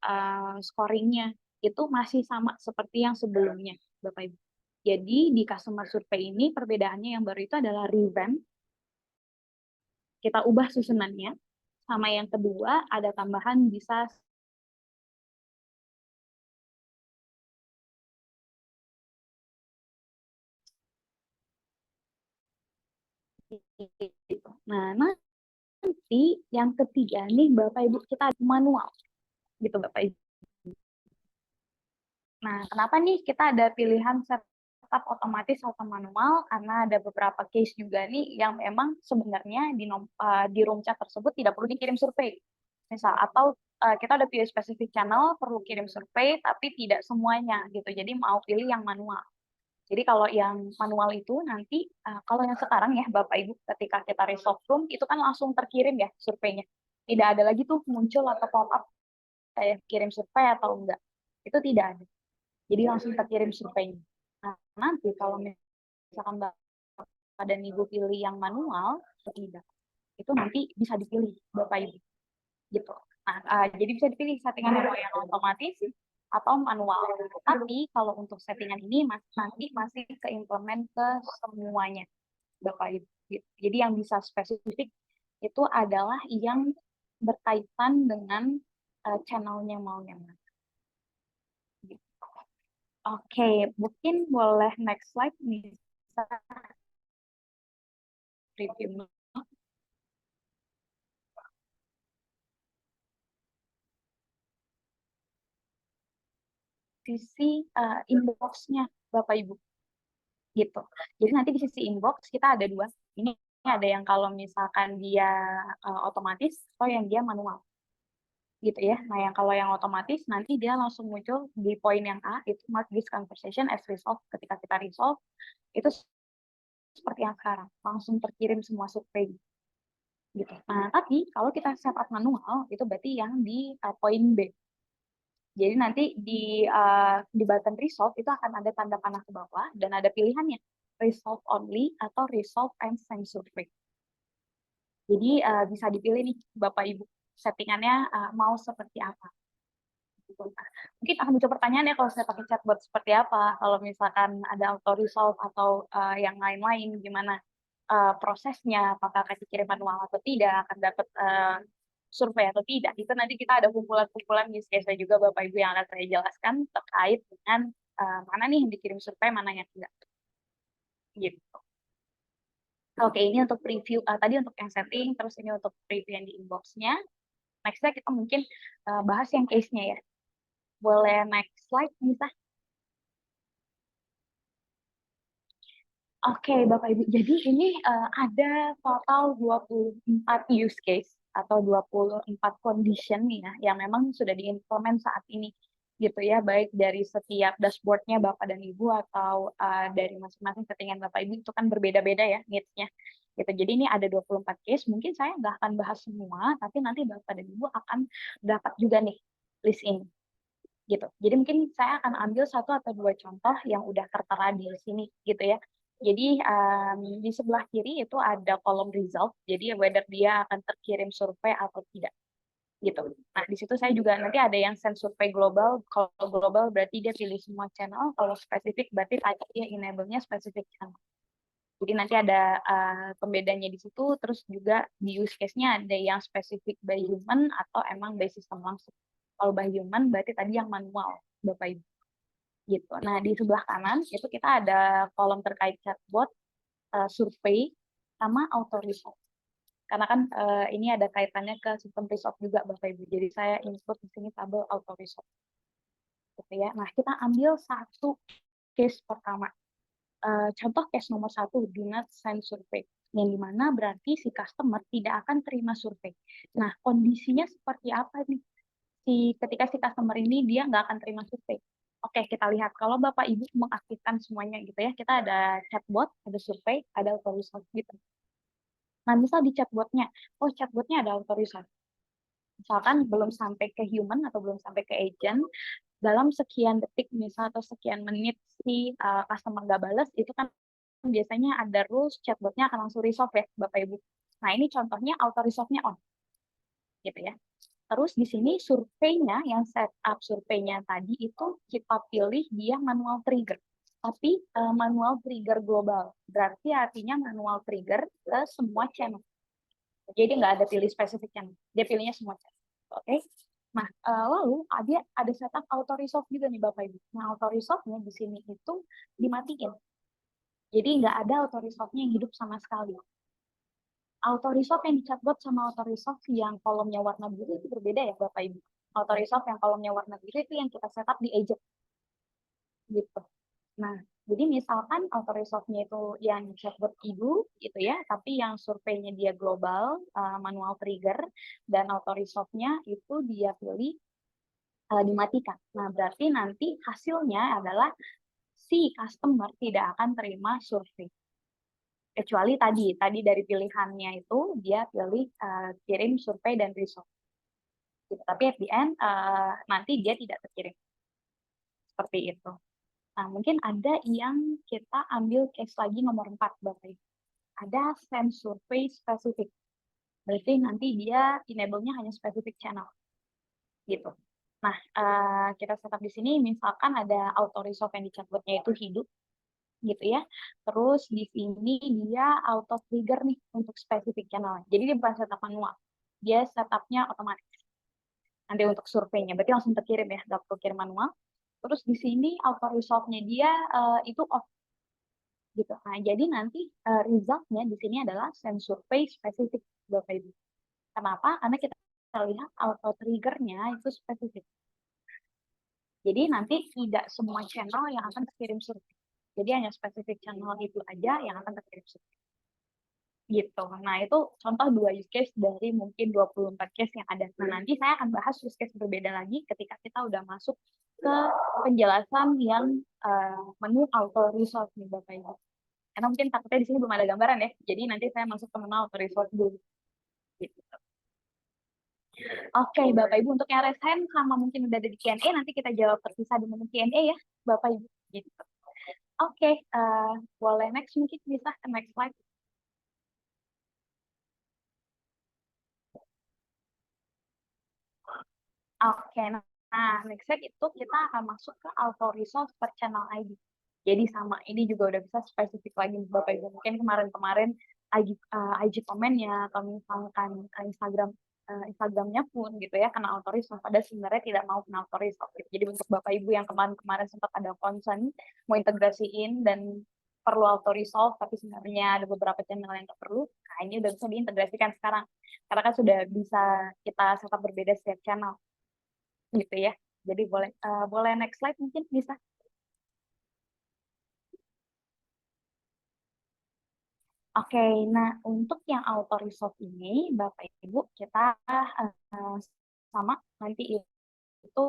scoring-nya itu masih sama seperti yang sebelumnya, Bapak Ibu. Jadi di customer survey ini perbedaannya yang baru itu adalah revamp, kita ubah susunannya, sama yang kedua ada tambahan bisa gitu. Nah, nanti yang ketiga nih Bapak Ibu kita manual gitu Bapak Ibu. Nah, kenapa nih kita ada pilihan setup otomatis atau manual? Karena ada beberapa case juga nih yang memang sebenarnya di room chat tersebut tidak perlu dikirim survei. Misal, atau kita udah pilih spesifik channel, perlu kirim survei, tapi tidak semuanya gitu. Jadi mau pilih yang manual. Jadi kalau yang manual itu nanti, kalau yang sekarang ya Bapak Ibu, ketika kita resolve room, itu kan langsung terkirim ya surveinya. Tidak ada lagi tuh muncul atau pop-up kayak kirim survei atau enggak. Itu tidak ada. Jadi langsung terkirim surveinya. Nah, nanti kalau misalkan Bapak dan Ibu pilih yang manual atau tidak, itu nanti bisa dipilih Bapak Ibu gitu. Nah, jadi bisa dipilih settingannya mau yang otomatis atau manual. Tapi kalau untuk settingan ini nanti masih keimplement ke semuanya Bapak Ibu. Jadi yang bisa spesifik itu adalah yang berkaitan dengan channelnya mau yang mana. Oke, mungkin boleh next slide bisa review sisi inbox-nya Bapak Ibu gitu. Jadi nanti di sisi inbox kita ada dua. Ini ada yang kalau misalkan dia otomatis atau yang dia manual gitu ya. Nah, yang kalau yang otomatis nanti dia langsung muncul di poin yang A itu mark this conversation as resolved. Ketika kita resolve itu seperti yang sekarang, langsung terkirim semua survei gitu. Nah, tapi kalau kita setup manual itu berarti yang di poin B. Jadi nanti di button resolve itu akan ada tanda panah ke bawah dan ada pilihannya resolve only atau resolve and send survey. Jadi bisa dipilih nih Bapak Ibu settingannya mau seperti apa. Mungkin akan muncul pertanyaan ya kalau saya pakai chatbot seperti apa, kalau misalkan ada auto resolve atau yang lain-lain gimana prosesnya, apakah akan dikirim manual atau tidak, akan dapat survei atau tidak. Itu nanti kita ada kumpulan-kumpulan use case juga Bapak Ibu yang akan saya jelaskan terkait dengan mana nih yang dikirim survei, mana yang tidak. Gitu. Oke, ini untuk preview, tadi untuk yang setting, terus ini untuk preview yang di inbox-nya. Next-nya kita mungkin bahas yang case-nya ya. Boleh next slide, Nisa? Oke, Bapak Ibu. Jadi ini ada total 24 use case atau 24 condition nih ya, yang memang sudah diimplement saat ini gitu ya, baik dari setiap dashboard-nya Bapak dan Ibu atau dari masing-masing settingan Bapak Ibu itu kan berbeda-beda ya needs-nya. Gitu. Jadi ini ada 24 case, mungkin saya nggak akan bahas semua, tapi nanti Bapak dan Ibu akan dapat juga nih list ini gitu. Jadi mungkin saya akan ambil satu atau dua contoh yang udah tertera di sini gitu ya. Jadi di sebelah kiri itu ada kolom result, jadi whether dia akan terkirim survei atau tidak gitu. Nah di situ saya juga nanti ada yang send survei global. Kalau global berarti dia pilih semua channel, kalau spesifik berarti dia enable-nya spesifik channel. Jadi nanti ada pembedanya di situ, terus juga di use case-nya ada yang spesifik by human atau emang by system langsung. Kalau by human berarti tadi yang manual, Bapak Ibu. Gitu. Nah, di sebelah kanan itu kita ada kolom terkait chatbot, survei, sama auto resolve. Karena kan ini ada kaitannya ke sistem resolve juga, Bapak Ibu. Jadi saya input di sini tabel auto resolve. Gitu ya. Nah, kita ambil satu case pertama. Contoh case nomor 1, do not send survey. Yang dimana berarti si customer tidak akan terima survei. Nah, kondisinya seperti apa nih? Ketika si customer ini dia nggak akan terima survei. Oke, kita lihat. Kalau Bapak Ibu mengaktifkan semuanya gitu ya, kita ada chatbot, ada survei, ada auto resolve gitu. Nah, misal di chatbotnya, oh chatbotnya ada auto resolve. Misalkan belum sampai ke human atau belum sampai ke agent, dalam sekian detik misal atau sekian menit si customer nggak balas, itu kan biasanya ada rules chatbotnya akan langsung resolve ya Bapak Ibu. Nah ini contohnya auto resolve-nya on, gitu ya. Terus di sini surveinya, yang setup surveinya tadi itu kita pilih dia manual trigger. Tapi manual trigger global. Berarti artinya manual trigger ke semua channel. Jadi nggak ada pilih spesifik channel. Dia pilihnya semua channel. Oke. Nah, lalu ada setup auto resolve juga nih Bapak Ibu. Nah, auto resolve-nya di sini itu dimatiin. Jadi nggak ada auto resolve-nya yang hidup sama sekali. Auto resolve yang di chatbot sama auto resolve yang kolomnya warna biru itu berbeda ya Bapak Ibu. Auto resolve yang kolomnya warna biru itu yang kita setup di agent gitu. Nah, jadi misalkan auto resolve-nya itu yang chatbot Ibu gitu ya, tapi yang surveinya dia global, manual trigger, dan auto resolve-nya itu dia pilih dimatikan. Nah, berarti nanti hasilnya adalah si customer tidak akan terima survei. Kecuali tadi dari pilihannya itu dia pilih kirim survei dan result. Gitu. Tapi at the end nanti dia tidak terkirim. Seperti itu. Nah, mungkin ada yang kita ambil case lagi nomor 4, Bapak Ibu. Ada send survey spesifik. Berarti nanti dia enable-nya hanya spesifik channel. Gitu. Nah, kita setup di sini misalkan ada auto resolve yang di chatbot-nya itu hidup gitu ya. Terus di sini dia auto trigger nih untuk spesifik channel. Jadi dia bukan setup manual. Dia setupnya otomatis. Nanti untuk surveinya, berarti langsung terkirim ya, nggak perlu kirim manual. Terus di sini auto resolve-nya dia itu off gitu. Nah, jadi nanti result-nya di sini adalah send survey spesifik Bapak Ibu. Kenapa? Karena kita lihat auto trigger-nya itu spesifik. Jadi nanti tidak semua channel yang akan terkirim survei. Jadi hanya spesifik channel itu aja yang akan terkirim survei. Gitu. Nah, itu contoh 2 use case dari mungkin 24 case yang ada. Nah, nanti saya akan bahas use case berbeda lagi ketika kita udah masuk ke penjelasan yang menu auto resolve nih Bapak Ibu. Karena mungkin takutnya di sini belum ada gambaran ya. Jadi nanti saya masuk ke menu auto resolve dulu. Gitu. Oke, Bapak Ibu, untuk yang raise hand sama mungkin udah ada di Q&A, nanti kita jawab terpisah di menu Q&A ya, Bapak Ibu. Gitu. Oke, boleh next mungkin bisa ke next slide. Oke, nah next step itu kita akan masuk ke auto resolve per channel ID. Jadi sama ini juga udah bisa spesifik lagi Bapak Ibu. Mungkin kemarin-kemarin IG komennya atau misalkan Instagramnya pun gitu ya kena auto resolve. Padahal sebenarnya tidak mau kena auto resolve. Gitu. Jadi untuk Bapak Ibu yang kemarin-kemarin sempat ada concern mau integrasiin dan perlu auto resolve tapi sebenarnya ada beberapa channel yang nggak perlu. Nah ini udah bisa diintegrasikan sekarang karena kan sudah bisa kita setup berbeda setiap channel gitu ya. Jadi boleh next slide mungkin bisa. Oke, nah untuk yang auto resolve ini Bapak Ibu kita sama nanti itu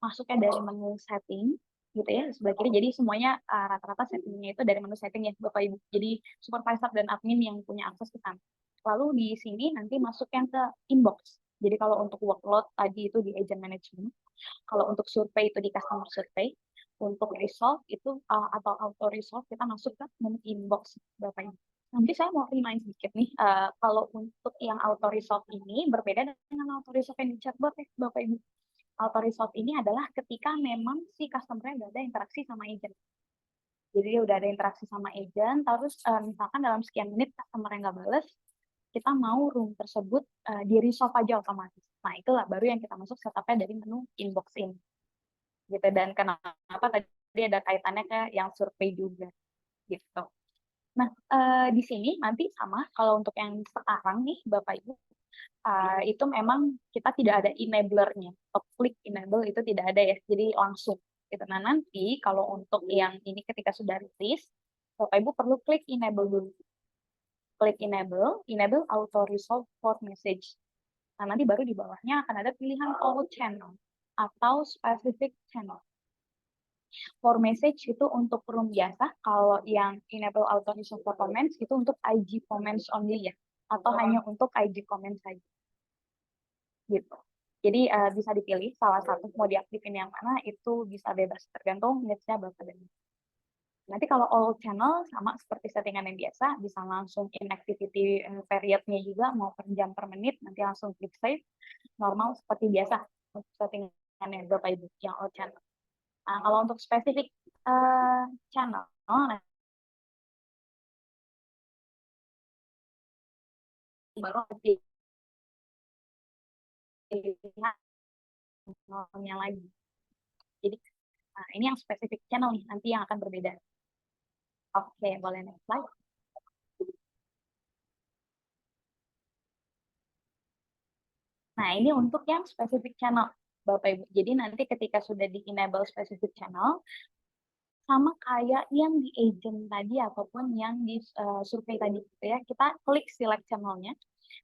masuknya dari menu setting gitu ya sebelah kiri. Jadi semuanya rata-rata settingnya itu dari menu setting ya Bapak Ibu. Jadi supervisor dan admin yang punya akses ke sana. Lalu di sini nanti masuk yang ke inbox. Jadi kalau untuk workload tadi itu di agent management, kalau untuk survei itu di customer survey, untuk resolve itu atau auto resolve kita masuk ke menu inbox Bapak Ibu. Nanti saya mau remind sedikit nih, kalau untuk yang auto resolve ini berbeda dengan auto resolve yang di chatbot ya Bapak Ibu. Auto resolve ini adalah ketika memang si customer-nya udah ada interaksi sama agent. Jadi dia udah ada interaksi sama agent, terus misalkan dalam sekian menit customer yang nggak bales, kita mau room tersebut di resolve aja otomatis. Nah itulah baru yang kita masuk setupnya dari menu inbox ini. Gitu. Dan kenapa tadi ada kaitannya ke yang survei juga. Gitu. Nah, di sini nanti sama kalau untuk yang sekarang nih Bapak Ibu, itu memang kita tidak ada enabler-nya. Klik enable itu tidak ada ya, jadi langsung. Gitu. Nah, nanti kalau untuk yang ini ketika sudah rilis, Bapak Ibu perlu klik enable dulu. Klik enable auto resolve for message. Nah, nanti baru di bawahnya akan ada pilihan all channel atau specific channel. For message itu untuk room biasa, kalau yang enable auto resolve for comments itu untuk IG comments only ya, atau hanya untuk IG comments saja. Gitu. Jadi bisa dipilih salah satu mau diaktifin yang mana itu bisa bebas tergantung needs-nya Bapak dan Nanti kalau all channel sama seperti settingan yang biasa, bisa langsung inactivity periodnya juga mau per jam per menit, nanti langsung klik save, normal seperti biasa untuk settingannya Bapak Ibu yang all channel. Nah, kalau untuk spesifik channel, baru dilihat channelnya lagi. Jadi ini yang spesifik channel nih, nanti yang akan berbeda. Oke, boleh next slide. Nah, ini untuk yang specific channel, Bapak Ibu. Jadi nanti ketika sudah di-enable specific channel, sama kayak yang di agent tadi ataupun yang di survei tadi, gitu ya. Kita klik select channelnya,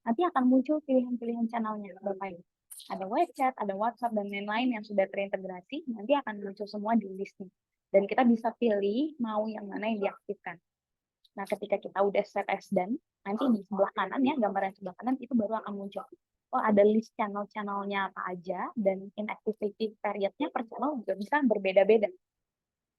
nanti akan muncul pilihan-pilihan channelnya, Bapak Ibu. Ada web chat, ada WhatsApp, dan lain-lain yang sudah terintegrasi, nanti akan muncul semua di listnya. Dan kita bisa pilih mau yang mana yang diaktifkan. Nah, ketika kita udah set as done, nanti di sebelah kanan ya, gambaran sebelah kanan itu baru akan muncul. Oh, ada list channel-channelnya apa aja, dan inactivity periodnya per channel juga bisa berbeda-beda.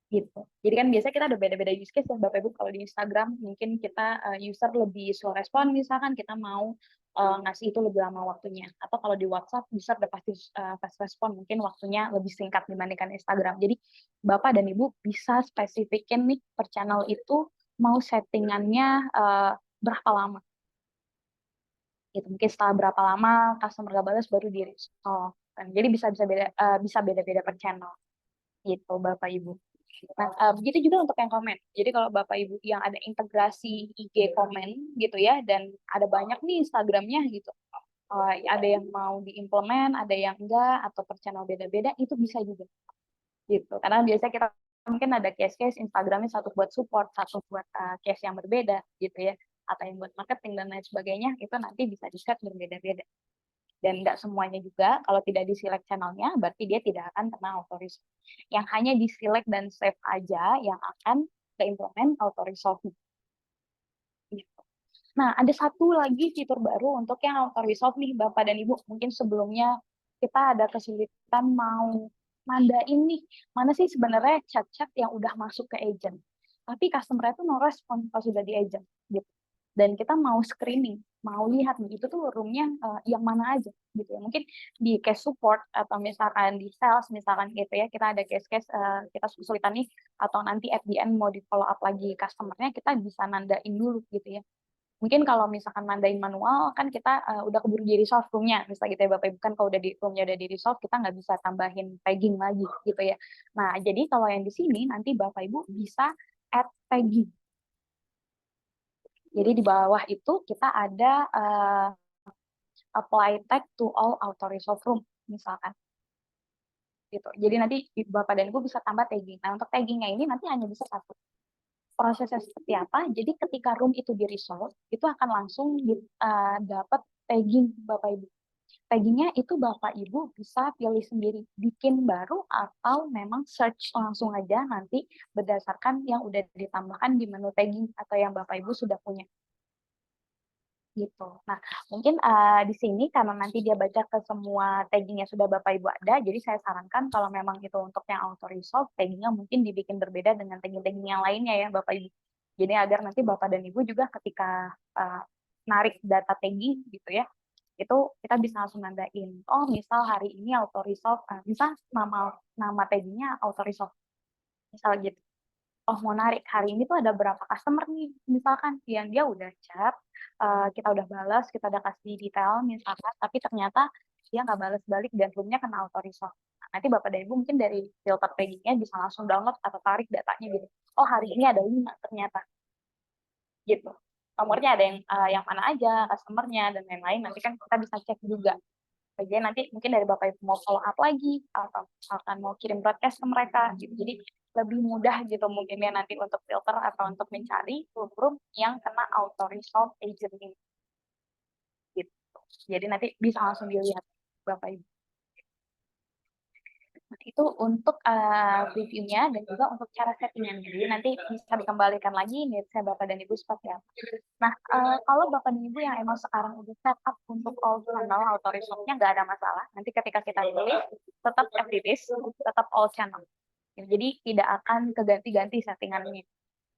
Gitu. Jadi kan biasanya kita ada beda-beda use case ya, Bapak Ibu. Kalau di Instagram, mungkin kita user lebih slow respon, misalkan kita mau ngasih itu lebih lama waktunya. Atau kalau di WhatsApp, user udah pasti fast respon, mungkin waktunya lebih singkat dibandingkan Instagram. Jadi Bapak dan Ibu bisa spesifikin nih per channel itu mau settingannya berapa lama. Gitu. Mungkin setelah berapa lama customer gak balas baru di resolve. Jadi bisa beda-beda per channel. Gitu Bapak Ibu. Nah, begitu juga untuk yang komen. Jadi kalau Bapak Ibu yang ada integrasi IG komen gitu ya, dan ada banyak nih Instagramnya gitu. Ada yang mau diimplement, ada yang enggak, atau per channel beda-beda, itu bisa juga. Gitu. Karena biasanya kita mungkin ada case-case Instagramnya satu buat support, satu buat case yang berbeda gitu ya. Atau yang buat marketing dan lain sebagainya, itu nanti bisa di-set berbeda-beda. Dan nggak semuanya juga, kalau tidak di-select channelnya, berarti dia tidak akan kena auto-resolve. Yang hanya di-select dan save aja yang akan ke-implement auto-resolve. Gitu. Nah, ada satu lagi fitur baru untuk yang auto-resolve nih, Bapak dan Ibu. Mungkin sebelumnya kita ada kesulitan mau mandain nih, mana sih sebenarnya chat-chat yang udah masuk ke agent. Tapi customer itu no respon pas sudah di agent. Gitu. Dan kita mau screening, mau lihat nih, itu tuh room-nya yang mana aja gitu ya. Mungkin di case support atau misalkan di sales misalkan gitu ya, kita ada case-case kita kesulitan nih, atau nanti at the end mau di follow up lagi customer-nya, kita bisa nandain dulu gitu ya. Mungkin kalau misalkan nandain manual kan kita udah keburu di resolve room-nya, misalnya gitu ya Bapak Ibu, kan kalau udah di room-nya udah di resolve, kita nggak bisa tambahin tagging lagi gitu ya. Nah, jadi kalau yang di sini nanti Bapak Ibu bisa add tagging. Jadi di bawah itu kita ada apply tag to all auto resolve room misalkan. Gitu. Jadi nanti Bapak dan Ibu bisa tambah tagging. Nah, untuk taggingnya ini nanti hanya bisa satu. Prosesnya seperti apa? Jadi ketika room itu di resolve, itu akan langsung dapat tagging Bapak Ibu. Taggingnya itu Bapak Ibu bisa pilih sendiri, bikin baru atau memang search langsung aja nanti berdasarkan yang udah ditambahkan di menu tagging atau yang Bapak Ibu sudah punya. Gitu. Nah, mungkin di sini karena nanti dia baca ke semua tagging yang sudah Bapak Ibu ada, jadi saya sarankan kalau memang itu untuk yang auto resolve, taggingnya mungkin dibikin berbeda dengan tagging-tagging yang lainnya ya Bapak Ibu. Jadi agar nanti Bapak dan Ibu juga ketika narik data tagging gitu ya, itu kita bisa langsung nandain. Oh, misal hari ini auto resolve, misal nama taggingnya auto resolve, misal gitu. Oh, mau narik hari ini tuh ada berapa customer nih, misalkan yang dia udah chat, kita udah balas, kita udah kasih detail misalkan, tapi ternyata dia nggak balas balik dan roomnya kena auto resolve. Nah, nanti Bapak dan Ibu mungkin dari filter taggingnya bisa langsung download atau tarik datanya gitu. Oh, hari ini ada 5 ternyata. Gitu. Nomornya ada yang mana aja, customernya, dan lain-lain. Nanti kan kita bisa cek juga. Jadi nanti mungkin dari Bapak Ibu mau follow up lagi atau misalkan mau kirim broadcast ke mereka gitu. Jadi lebih mudah gitu mungkin ya nanti untuk filter atau untuk mencari room yang kena auto resolve agent ini gitu. Jadi nanti bisa langsung dilihat Bapak Ibu. Nah, itu untuk reviewnya dan juga untuk cara settingan. Jadi nanti bisa dikembalikan lagi nih saya Bapak dan Ibu seperti apa. Nah, kalau Bapak dan Ibu yang emang sekarang udah set up untuk all channel auto resolve-nya nggak ada masalah. Nanti ketika kita tulis tetap FTPs, tetap all channel. Jadi tidak akan keganti-ganti settingannya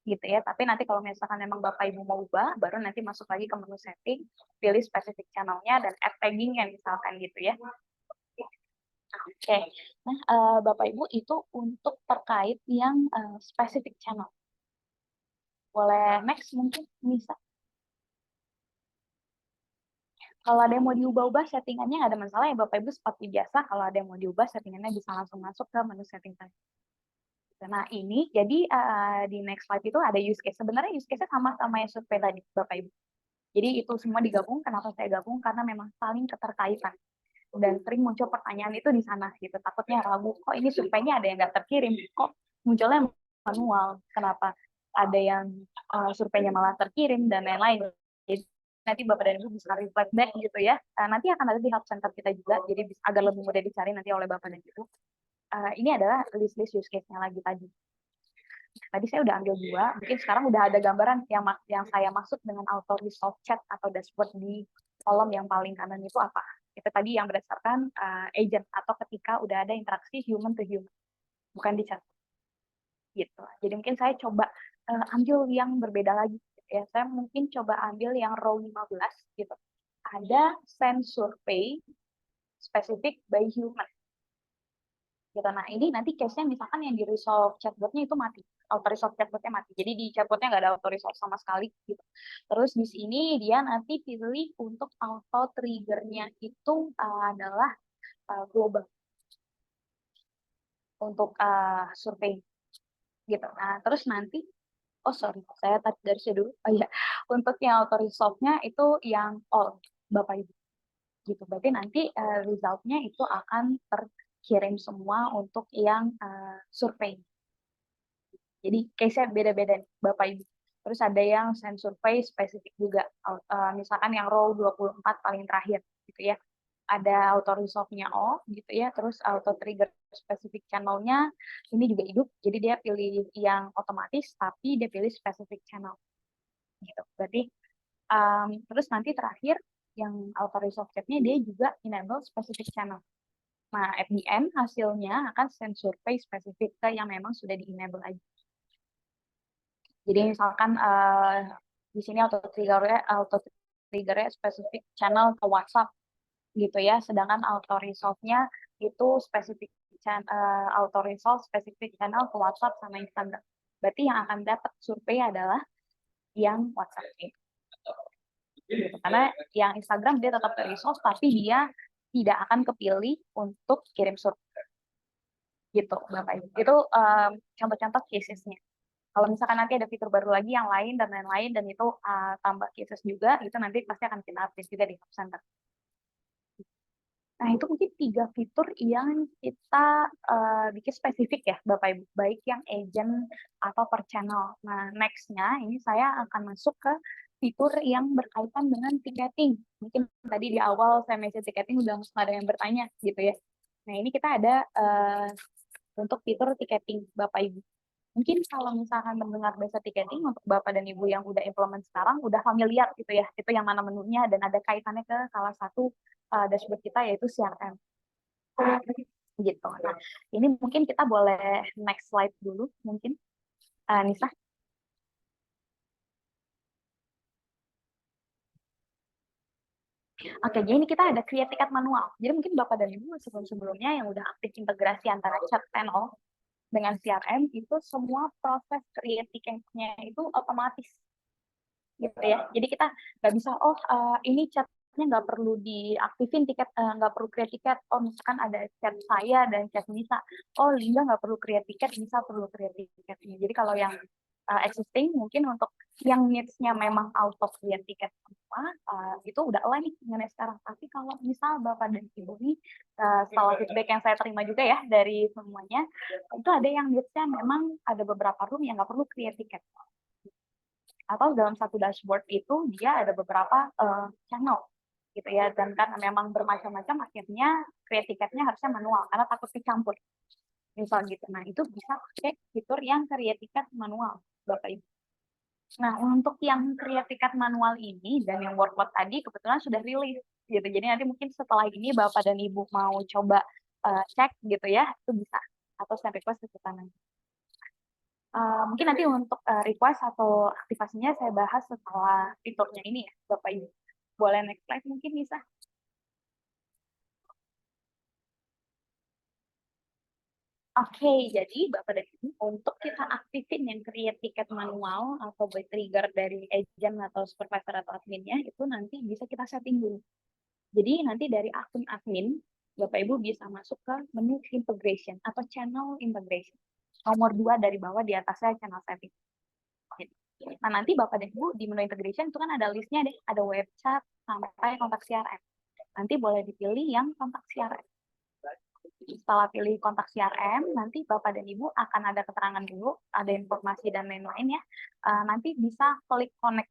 gitu ya. Tapi nanti kalau misalkan memang Bapak Ibu mau ubah, baru nanti masuk lagi ke menu setting, pilih spesifik channelnya dan add taggingnya misalkan gitu ya. Oke, nah Bapak Ibu itu untuk terkait yang spesifik channel. Boleh next mungkin bisa. Kalau ada yang mau diubah-ubah settingannya nggak ada masalah ya Bapak Ibu, seperti biasa kalau ada yang mau diubah settingannya bisa langsung masuk ke menu setting tadi. Nah ini jadi di next slide itu ada use case. Sebenarnya use case-nya sama-sama yang survei tadi Bapak Ibu. Jadi itu semua digabung. Kenapa saya gabung? Karena memang saling keterkaitan dan sering muncul pertanyaan itu di sana gitu. Takutnya ragu, kok ini surveinya ada yang nggak terkirim, kok munculnya manual, kenapa ada yang surveinya malah terkirim dan lain-lain. Jadi nanti Bapak dan Ibu bisa reflect back gitu ya. Nanti akan ada di help center kita juga, jadi agar lebih mudah dicari nanti oleh Bapak dan Ibu. Ini adalah list-list use case-nya lagi tadi. Tadi saya udah ambil 2, mungkin sekarang udah ada gambaran yang saya maksud dengan auto resolve chat atau dashboard di kolom yang paling kanan itu apa. Itu tadi yang berdasarkan agent atau ketika udah ada interaksi human to human, bukan di chat. Gitu. Jadi mungkin saya coba ambil yang berbeda lagi. Ya, saya mungkin coba ambil yang row 15 gitu. Ada send survey specific by human. Gitu. Nah, ini nanti case-nya misalkan yang di resolve chatbot-nya itu mati. Auto resolve chatbot-nya mati. Jadi di chatbot-nya nggak ada auto resolve sama sekali. Gitu. Terus di sini dia nanti pilih untuk auto trigger-nya itu adalah global. Untuk survei. Gitu. Nah, terus nanti, oh sorry, saya tadi dari sini dulu. Oh iya, untuk yang auto resolve-nya itu yang all, Bapak Ibu. Gitu. Berarti nanti result-nya itu akan terkirim semua untuk yang survei. Jadi case-nya beda-beda Bapak Ibu. Terus ada yang send survei spesifik juga. Misalkan yang row 24 paling terakhir gitu ya. Ada auto resolve-nya off gitu ya. Terus auto trigger spesifik channel-nya ini juga hidup. Jadi dia pilih yang otomatis tapi dia pilih spesifik channel. Gitu. Berarti terus nanti terakhir yang auto resolve chat-nya dia juga enable spesifik channel. Nah, at the end hasilnya akan send survei spesifik ke yang memang sudah di-enable aja. Jadi misalkan di sini auto trigger-nya spesifik channel ke WhatsApp gitu ya, sedangkan auto resolve-nya itu spesifik auto resolve spesifik channel ke WhatsApp sama Instagram. Berarti yang akan dapat survei adalah yang WhatsApp. Gitu. Karena yang Instagram dia tetap ke resolve, tapi dia tidak akan kepilih untuk kirim survei. Gitu, Bapak Ibu. Itu contoh-contoh cases-nya. Kalau misalkan nanti ada fitur baru lagi yang lain dan lain-lain dan itu tambah cases juga, itu nanti pasti akan kita update juga di Help Center. Nah, itu mungkin 3 fitur yang kita bikin spesifik ya, Bapak Ibu, baik yang agent atau per channel. Nah, next-nya ini saya akan masuk ke fitur yang berkaitan dengan ticketing. Mungkin tadi di awal saya mention ticketing udah langsung ada yang bertanya gitu ya. Nah, ini kita ada untuk fitur ticketing, Bapak Ibu. Mungkin kalau misalkan mendengar bahasa ticketing untuk Bapak dan Ibu yang udah implement sekarang, udah familiar gitu ya, itu yang mana menunya dan ada kaitannya ke salah satu dashboard kita yaitu CRM. Gitu. Nah, ini mungkin kita boleh next slide dulu mungkin, Nisa. Oke, jadi ini kita ada create tiket manual. Jadi mungkin Bapak dan Ibu sebelum-sebelumnya yang udah aktif integrasi antara chat panel dengan CRM, itu semua proses create tiketnya itu otomatis. Gitu ya. Jadi kita nggak bisa, ini chatnya nggak perlu diaktifin tiket, nggak perlu create tiket. Oh, misalkan ada chat saya dan chat Nisa. Oh, Linda nggak perlu create tiket, Nisa perlu create tiket. Jadi kalau yang existing mungkin untuk yang needs-nya memang auto create tiket semua, itu udah align dengan sekarang. Tapi kalau misal Bapak dan Ibu ini, setelah feedback yang saya terima juga ya dari semuanya, itu ada yang needs-nya memang ada beberapa room yang nggak perlu create tiket. Atau dalam satu dashboard itu dia ada beberapa channel gitu ya, dan karena memang bermacam-macam akhirnya create tiketnya harusnya manual karena takut dicampur misal gitu. Nah, itu bisa pakai fitur yang create tiket manual Bapak Ibu. Nah, untuk yang create tiket manual ini dan yang workload tadi kebetulan sudah rilis gitu. Jadi nanti mungkin setelah ini Bapak dan Ibu mau coba cek gitu ya, itu bisa. atau send request ke kita nanti. Mungkin nanti untuk request atau aktivasinya saya bahas setelah fiturnya ini ya, Bapak Ibu. Boleh next slide mungkin bisa. Oke, jadi Bapak dan Ibu, untuk kita aktifin yang create tiket manual atau by trigger dari agent atau supervisor atau adminnya, itu nanti bisa kita setting dulu. Jadi nanti dari akun admin, Bapak Ibu bisa masuk ke menu integration atau channel integration. Nomor 2 dari bawah di atasnya channel setting. Nah, nanti Bapak dan Ibu di menu integration itu kan ada listnya deh, ada web chat sampai kontak CRM. Nanti boleh dipilih yang kontak CRM. Setelah pilih kontak CRM, nanti Bapak dan Ibu akan ada keterangan dulu, ada informasi dan lain-lain ya. Nanti bisa klik connect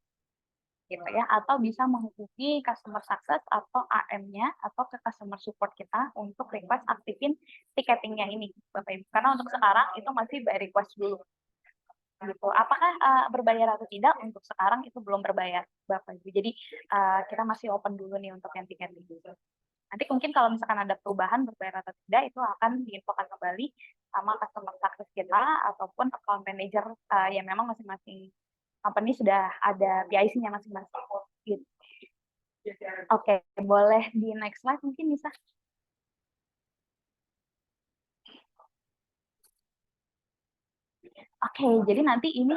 gitu ya, atau bisa menghubungi customer success atau AM-nya atau ke customer support kita untuk request aktifin ticketingnya ini, Bapak Ibu. Karena untuk sekarang itu masih by request dulu. Gitu. Apakah berbayar atau tidak? Untuk sekarang itu belum berbayar, Bapak Ibu. Jadi kita masih open dulu nih untuk yang ticketing. Nanti mungkin kalau misalkan ada perubahan berbayar atau tidak, itu akan diinfokan kembali sama customer success kita ataupun account manager yang memang masing-masing company sudah ada PIC-nya masing-masing. Gitu. Oke, boleh di next slide mungkin bisa. Oke, jadi nanti ini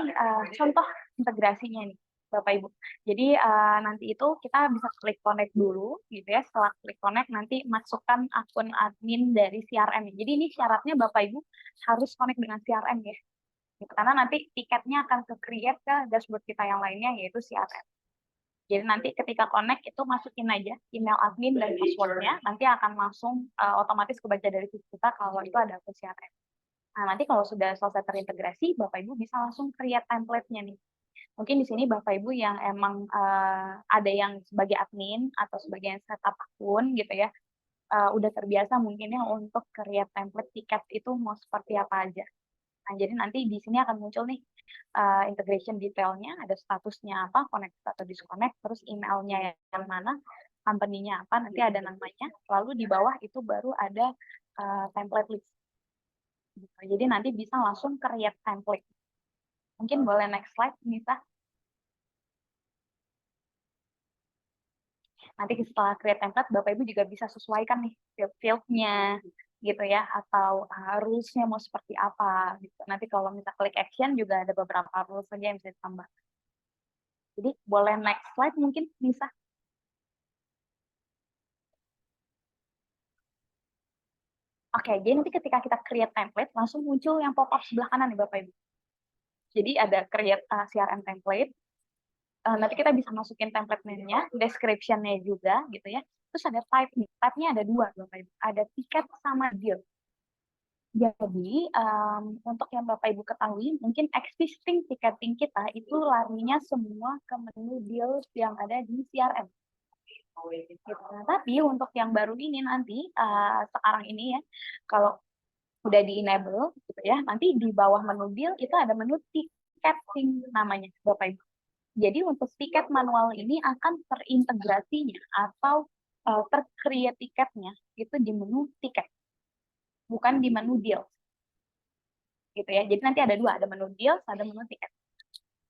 contoh integrasinya nih, Bapak Ibu. Jadi nanti itu kita bisa klik connect dulu, gitu ya. Setelah klik connect, nanti masukkan akun admin dari CRM. Jadi ini syaratnya Bapak Ibu harus connect dengan CRM ya. Gitu. Karena nanti tiketnya akan ke-create ke dashboard kita yang lainnya, yaitu CRM. Jadi nanti ketika connect itu masukin aja email admin dan passwordnya, nanti akan langsung otomatis kebaca dari kita kalau itu ada akun CRM. Nah, nanti kalau sudah selesai terintegrasi, Bapak Ibu bisa langsung create template-nya nih. Mungkin di sini Bapak Ibu yang emang ada yang sebagai admin atau sebagai yang setup akun gitu ya, udah terbiasa mungkin ya untuk create template tiket itu mau seperti apa aja. Nah, jadi nanti di sini akan muncul nih integration detailnya, ada statusnya apa, connect atau disconnect, terus emailnya yang mana, company-nya apa, nanti ada namanya, lalu di bawah itu baru ada template list. Jadi nanti bisa langsung create template. Mungkin boleh next slide, Nisa. Nanti setelah create template, Bapak Ibu juga bisa sesuaikan nih field-fieldnya, gitu ya, atau rules-nya mau seperti apa. Gitu. Nanti kalau misal klik action juga ada beberapa rules saja yang bisa ditambah. Jadi boleh next slide mungkin, Nisa. Oke, jadi nanti ketika kita create template, langsung muncul yang pop-up sebelah kanan nih Bapak Ibu. Jadi ada create CRM template, nanti kita bisa masukin template-nya, description-nya juga gitu ya. Terus ada type nih, type-nya ada 2 Bapak Ibu, ada tiket sama deal. Jadi untuk yang Bapak Ibu ketahui, mungkin existing ticketing kita itu larinya semua ke menu deals yang ada di CRM. Gitu. Nah, tapi untuk yang baru ini nanti sekarang ini ya, kalau udah di-enable gitu ya, nanti di bawah menu deal itu ada menu ticketing namanya, Bapak Ibu. Jadi untuk tiket manual ini akan terintegrasinya atau ter-create tiketnya itu di menu tiket, bukan di menu deal. Gitu ya. Jadi nanti ada 2, ada menu deal, ada menu tiket.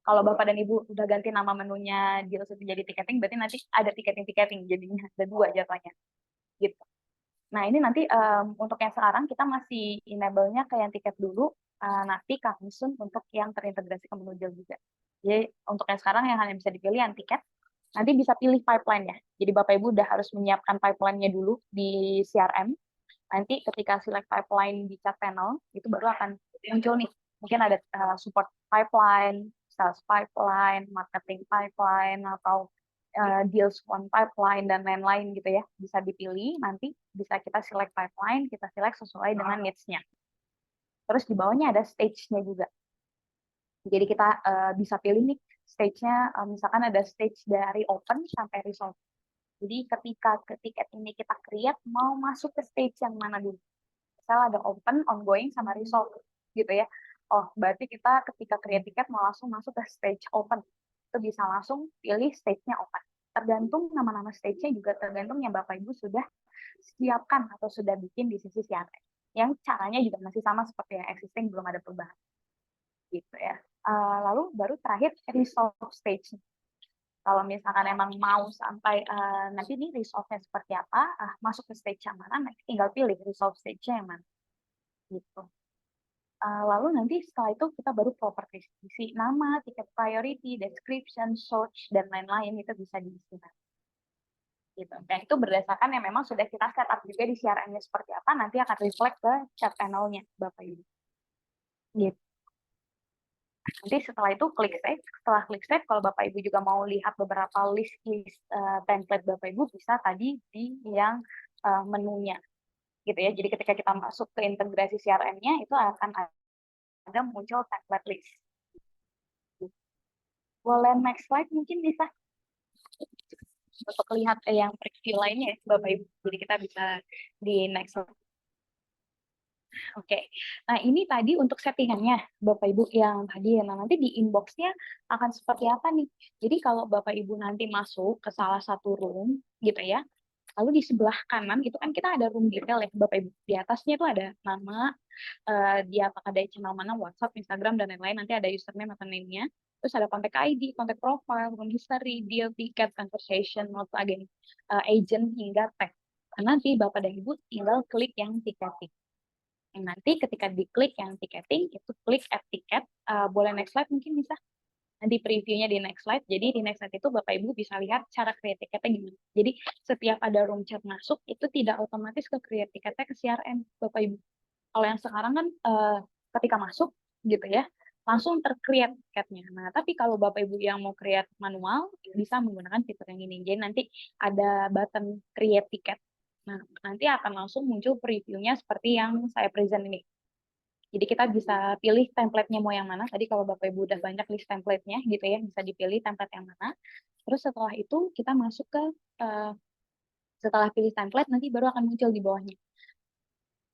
Kalau Bapak dan Ibu udah ganti nama menunya deal itu jadi tiketing, berarti nanti ada tiketing-tiketing, jadinya ada 2 jatuhnya. Gitu. Nah, ini nanti untuk yang sekarang kita masih enable-nya ke yang tiket dulu, nanti langsung untuk yang terintegrasi ke menu deal juga. Jadi untuk yang sekarang yang hanya bisa dipilih yang tiket, nanti bisa pilih pipeline-nya. Jadi Bapak Ibu udah harus menyiapkan pipeline-nya dulu di CRM. Nanti ketika select pipeline di chat panel, itu baru akan muncul nih. Mungkin ada support pipeline, sales pipeline, marketing pipeline, atau deals one pipeline, dan lain-lain gitu ya. Bisa dipilih, nanti bisa kita select pipeline, kita select sesuai dengan needs-nya. Terus di bawahnya ada stage-nya juga. Jadi kita bisa pilih nih stage-nya, misalkan ada stage dari open sampai resolve. Jadi ketika tiket ini kita create, mau masuk ke stage yang mana dulu? Misal ada open, ongoing, sama resolve gitu ya. Oh, berarti kita ketika create tiket mau langsung masuk ke stage open. Itu bisa langsung pilih stage-nya open. Tergantung nama-nama stage-nya juga tergantung yang Bapak Ibu sudah siapkan atau sudah bikin di sisi CRM. yang caranya juga masih sama seperti yang existing, belum ada perubahan gitu ya. Lalu baru terakhir resolve stage. Kalau misalkan emang mau sampai nanti nih resolve-nya seperti apa, masuk ke stage yang mana, nanti tinggal pilih resolve stage-nya yang mana gitu. Lalu nanti setelah itu kita baru properties, isi nama, tiket priority, description, search, dan lain-lain itu bisa diisi. Gitu. Dan itu berdasarkan yang memang sudah kita set up juga di CRM-nya seperti apa, nanti akan reflect ke chat panel-nya, Bapak Ibu. Gitu. Nanti setelah itu klik save. Setelah klik save, kalau Bapak Ibu juga mau lihat beberapa list template Bapak Ibu, bisa tadi di yang menunya. Gitu ya. Jadi ketika kita masuk ke integrasi CRM-nya, itu akan ada muncul template list. Boleh next slide mungkin bisa untuk lihat yang preview lainnya ya, Bapak Ibu. Jadi kita bisa di next slide. Oke, nah ini tadi untuk settingannya Bapak Ibu yang tadi. Nah nanti di inbox-nya akan seperti apa nih? Jadi kalau Bapak Ibu nanti masuk ke salah satu room gitu ya, lalu di sebelah kanan itu kan kita ada room detail ya Bapak Ibu. Di atasnya itu ada nama, dia apakah ada channel mana, WhatsApp, Instagram, dan lain-lain. Nanti ada username atau name-nya. Terus ada kontak ID, kontak profile, room history, deal, tiket, conversation, notes again, agent, hingga tag. Nah, nanti Bapak dan Ibu tinggal klik yang tiketing. Nanti ketika diklik yang tiketing, itu klik add tiket. Boleh next slide mungkin bisa? Nanti previewnya di next slide. Jadi di next slide itu Bapak Ibu bisa lihat cara create tiketnya gimana. Jadi setiap ada room chat masuk, itu tidak otomatis ke create tiketnya ke CRM Bapak Ibu. Kalau yang sekarang kan ketika masuk gitu ya, langsung ter-create tiketnya. Nah, tapi kalau Bapak Ibu yang mau create manual, bisa menggunakan fitur yang ini. Jadi nanti ada button create tiket. Nah, nanti akan langsung muncul previewnya seperti yang saya present ini. Jadi kita bisa pilih template-nya mau yang mana. Tadi kalau Bapak Ibu udah banyak list template-nya gitu ya, bisa dipilih template yang mana. Terus setelah itu kita masuk ke, setelah pilih template, nanti baru akan muncul di bawahnya.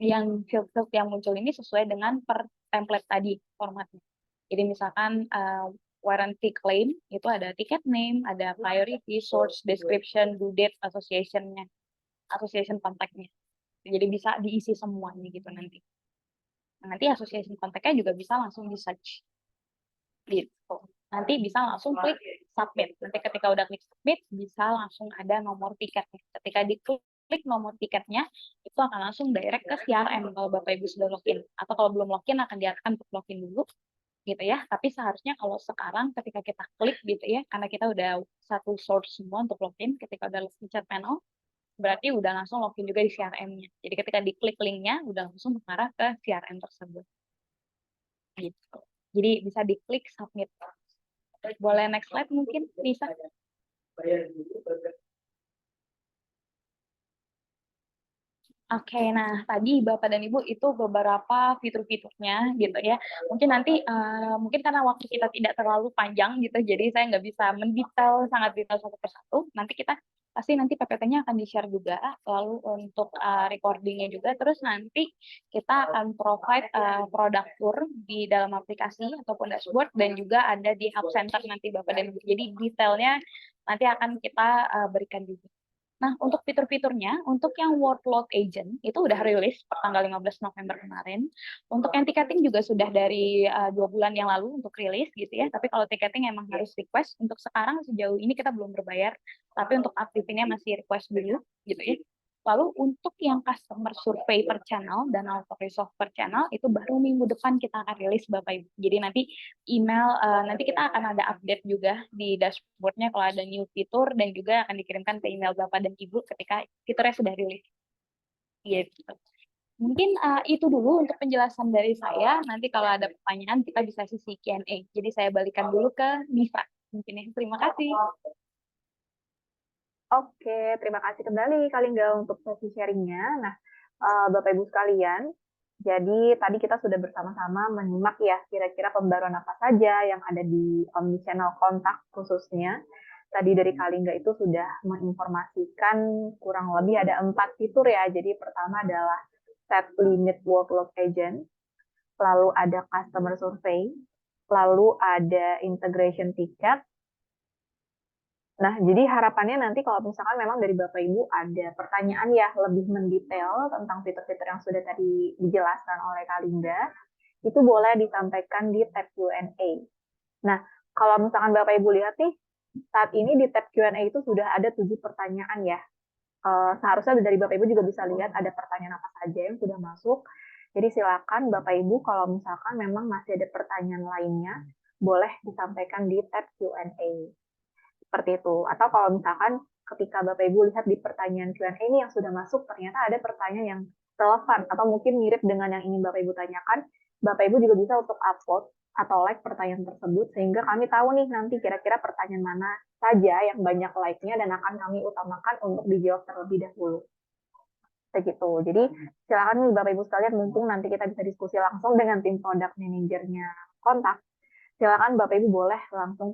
Yang field yang muncul ini sesuai dengan per template tadi formatnya. Jadi misalkan warranty claim, itu ada ticket name, ada priority, source, description, due date, association-nya, association contact-nya. Jadi bisa diisi semuanya gitu nanti. Nanti association contact-nya juga bisa langsung di search. Gitu. Nanti bisa langsung klik submit. Nanti ketika udah klik submit, bisa langsung ada nomor tiketnya. Ketika diklik nomor tiketnya, itu akan langsung direct ke CRM kalau Bapak Ibu sudah login. Atau kalau belum login, akan diarahkan untuk login dulu. Gitu ya. Tapi seharusnya kalau sekarang ketika kita klik gitu ya, karena kita udah satu source semua untuk login, ketika udah login chat panel, berarti udah langsung login juga di CRM-nya. Jadi ketika diklik link-nya, udah langsung mengarah ke CRM tersebut. Gitu. Jadi bisa diklik submit. Boleh next slide mungkin bisa. Oke, nah tadi Bapak dan Ibu itu beberapa fitur-fiturnya gitu ya. Mungkin nanti mungkin karena waktu kita tidak terlalu panjang gitu, jadi saya nggak bisa mendetail sangat detail satu persatu. Nanti kita pasti nanti PPT-nya akan di-share juga, lalu untuk recording-nya juga. Terus nanti kita akan provide product tour di dalam aplikasi ataupun dashboard, dan juga ada di Hub Center nanti Bapak dan Ibu. Jadi detailnya nanti akan kita berikan juga. Nah, untuk fitur-fiturnya, untuk yang workload agent, itu udah rilis per tanggal 15 November kemarin. Untuk yang ticketing juga sudah dari 2 bulan yang lalu untuk rilis gitu ya. Tapi kalau ticketing emang harus request. Untuk sekarang sejauh ini kita belum berbayar, tapi untuk aktifinnya masih request dulu gitu ya. Lalu untuk yang customer survey per channel dan auto resolve per channel, itu baru minggu depan kita akan rilis Bapak Ibu. Jadi nanti email, nanti kita akan ada update juga di dashboardnya kalau ada new fitur, dan juga akan dikirimkan ke email Bapak dan Ibu ketika fiturnya sudah rilis. Gitu. Mungkin itu dulu untuk penjelasan dari saya. Nanti kalau ada pertanyaan kita bisa sisi Q&A. Jadi saya balikan dulu ke Nifa. Mungkin ya. Terima kasih. Oke, terima kasih kembali Kalingga untuk sesi sharingnya. Nah, Bapak Ibu sekalian, jadi tadi kita sudah bersama-sama menyimak ya kira-kira pembaruan apa saja yang ada di omnichannel kontak khususnya. Tadi dari Kalingga itu sudah menginformasikan kurang lebih ada 4 fitur ya. Jadi pertama adalah set limit workload agent, lalu ada customer survey, lalu ada integration ticket, Nah, jadi harapannya nanti kalau misalkan memang dari Bapak Ibu ada pertanyaan ya lebih mendetail tentang fitur-fitur yang sudah tadi dijelaskan oleh Kak Linda, itu boleh disampaikan di tab Q&A. Nah, kalau misalkan Bapak Ibu lihat nih, saat ini di tab Q&A itu sudah ada 7 pertanyaan ya. Seharusnya dari Bapak Ibu juga bisa lihat ada pertanyaan apa saja yang sudah masuk. Jadi silakan Bapak Ibu kalau misalkan memang masih ada pertanyaan lainnya, boleh disampaikan di tab Q&A. Seperti itu. Atau kalau misalkan ketika Bapak Ibu lihat di pertanyaan Q&A ini yang sudah masuk, ternyata ada pertanyaan yang relevan atau mungkin mirip dengan yang ingin Bapak Ibu tanyakan, Bapak Ibu juga bisa untuk upload atau like pertanyaan tersebut sehingga kami tahu nih nanti kira-kira pertanyaan mana saja yang banyak like-nya dan akan kami utamakan untuk dijawab terlebih dahulu. Begitu. Jadi silakan nih Bapak Ibu sekalian mumpung nanti kita bisa diskusi langsung dengan tim product manajernya Kontak. Silakan Bapak Ibu boleh langsung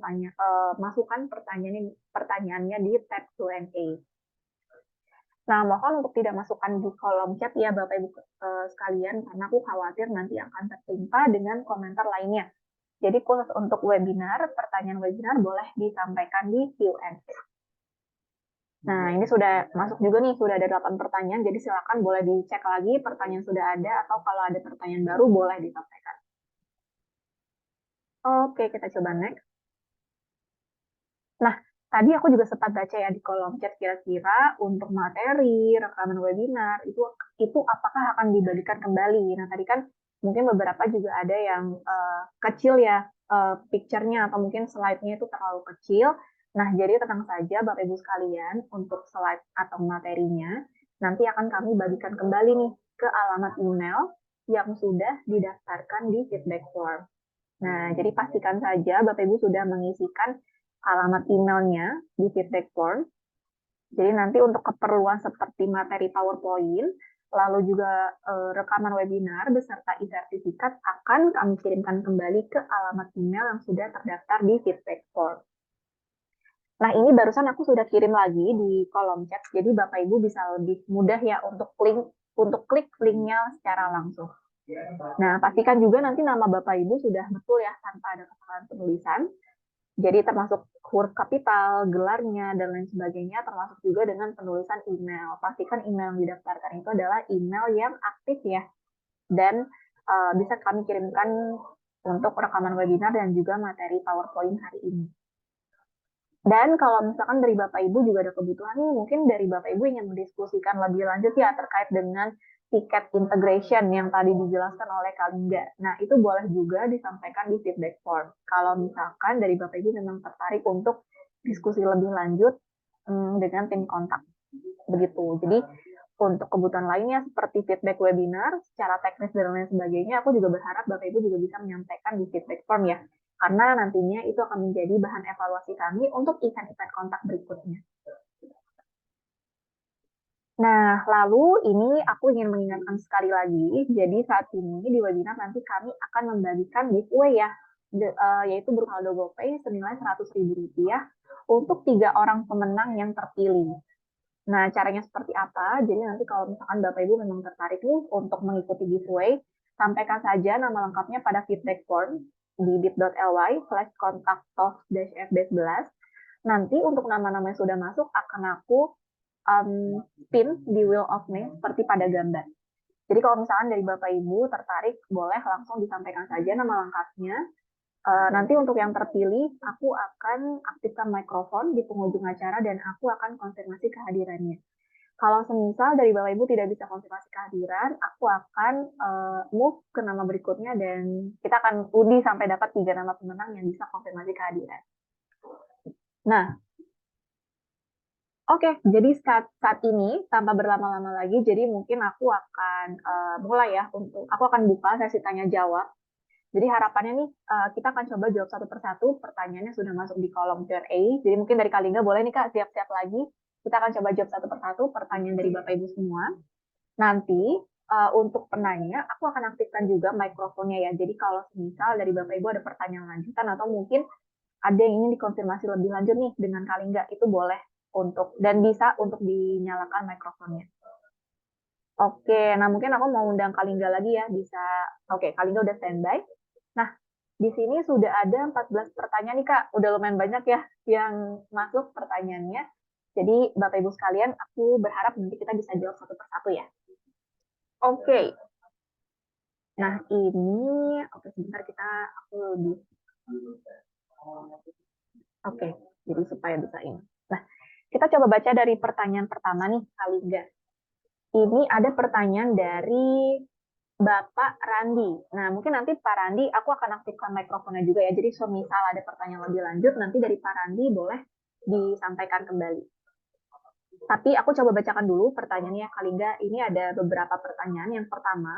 masukkan pertanyaannya di tab Q&A. Nah, mohon untuk tidak masukkan di kolom chat ya Bapak Ibu sekalian, karena aku khawatir nanti akan tertimpa dengan komentar lainnya. Jadi khusus untuk webinar, pertanyaan webinar boleh disampaikan di Q&A. Nah, ini sudah masuk juga nih, sudah ada 8 pertanyaan, jadi silakan boleh dicek lagi pertanyaan sudah ada, atau kalau ada pertanyaan baru boleh disampaikan. Oke, kita coba next. Nah, tadi aku juga sempat baca ya di kolom chat kira-kira untuk materi, rekaman webinar, itu apakah akan dibagikan kembali? Nah, tadi kan mungkin beberapa juga ada yang kecil ya, picture-nya atau mungkin slide-nya itu terlalu kecil. Nah, jadi tenang saja Bapak Ibu sekalian, untuk slide atau materinya, nanti akan kami bagikan kembali nih ke alamat email yang sudah didaftarkan di feedback form. Nah, jadi pastikan saja Bapak Ibu sudah mengisikan alamat emailnya di feedback form. Jadi nanti untuk keperluan seperti materi PowerPoint, lalu juga rekaman webinar beserta e-sertifikat akan kami kirimkan kembali ke alamat email yang sudah terdaftar di feedback form. Nah, ini barusan aku sudah kirim lagi di kolom chat, jadi Bapak Ibu bisa lebih mudah ya untuk klik linknya secara langsung. Nah, pastikan juga nanti nama Bapak Ibu sudah betul ya, tanpa ada kesalahan penulisan. Jadi termasuk huruf kapital, gelarnya, dan lain sebagainya, termasuk juga dengan penulisan email. Pastikan email yang didaftarkan itu adalah email yang aktif ya, dan bisa kami kirimkan untuk rekaman webinar dan juga materi PowerPoint hari ini. Dan kalau misalkan dari Bapak Ibu juga ada kebutuhan nih, mungkin dari Bapak Ibu ingin mendiskusikan lebih lanjut ya terkait dengan tiket integration yang tadi dijelaskan oleh Kak Linda. Nah, itu boleh juga disampaikan di feedback form. Kalau misalkan dari Bapak Ibu memang tertarik untuk diskusi lebih lanjut dengan tim kontak. Begitu. Jadi, untuk kebutuhan lainnya seperti feedback webinar, secara teknis dan lain sebagainya, aku juga berharap Bapak Ibu juga bisa menyampaikan di feedback form ya. Karena nantinya itu akan menjadi bahan evaluasi kami untuk event-event kontak berikutnya. Nah, lalu ini aku ingin mengingatkan sekali lagi, jadi saat ini di webinar nanti kami akan membagikan giveaway ya, yaitu berupa saldo GoPay senilai Rp100.000 untuk 3 orang pemenang yang terpilih. Nah, caranya seperti apa? Jadi nanti kalau misalkan Bapak Ibu memang tertarik nih untuk mengikuti giveaway, sampaikan saja nama lengkapnya pada feedback form di bit.ly/kontak-f-11. Nanti untuk nama-nama yang sudah masuk akan aku pin di Wheel of Name seperti pada gambar. Jadi kalau misalkan dari Bapak Ibu tertarik, boleh langsung disampaikan saja nama lengkapnya. Nanti untuk yang terpilih, aku akan aktifkan mikrofon di penghujung acara dan aku akan konfirmasi kehadirannya. Kalau semisal dari Bapak Ibu tidak bisa konfirmasi kehadiran, aku akan move ke nama berikutnya dan kita akan undi sampai dapat 3 nama pemenang yang bisa konfirmasi kehadiran. Nah, oke, jadi saat ini tanpa berlama-lama lagi, jadi mungkin aku akan mulai ya aku akan buka sesi tanya jawab. Jadi harapannya nih kita akan coba jawab satu persatu pertanyaannya sudah masuk di kolom Q&A. Jadi mungkin dari Kak Linda boleh nih Kak siap-siap lagi. Kita akan coba jawab satu persatu pertanyaan dari Bapak Ibu semua. Nanti untuk penanya aku akan aktifkan juga mikrofonnya ya. Jadi kalau misal dari Bapak Ibu ada pertanyaan lanjutan atau mungkin ada yang ingin dikonfirmasi lebih lanjut nih dengan Kak Linda, itu boleh dan bisa untuk dinyalakan mikrofonnya. Oke, nah mungkin aku mau undang Kak Linda lagi ya, bisa. Oke, Kak Linda udah standby. Nah, Di sini sudah ada 14 pertanyaan nih Kak, udah lumayan banyak ya yang masuk pertanyaannya. Jadi Bapak Ibu sekalian, aku berharap nanti kita bisa jawab satu persatu ya. Oke. Nah ini, oke sebentar aku lebih, oke, jadi supaya bisa ini. Nah, kita coba baca dari pertanyaan pertama nih, Kaliga. Ini ada pertanyaan dari Bapak Randi. Nah, mungkin nanti Pak Randi, aku akan aktifkan mikrofonnya juga ya. Jadi, semisal ada pertanyaan lebih lanjut, nanti dari Pak Randi boleh disampaikan kembali. Tapi aku coba bacakan dulu pertanyaannya, Kalingga. Ini ada beberapa pertanyaan. Yang pertama,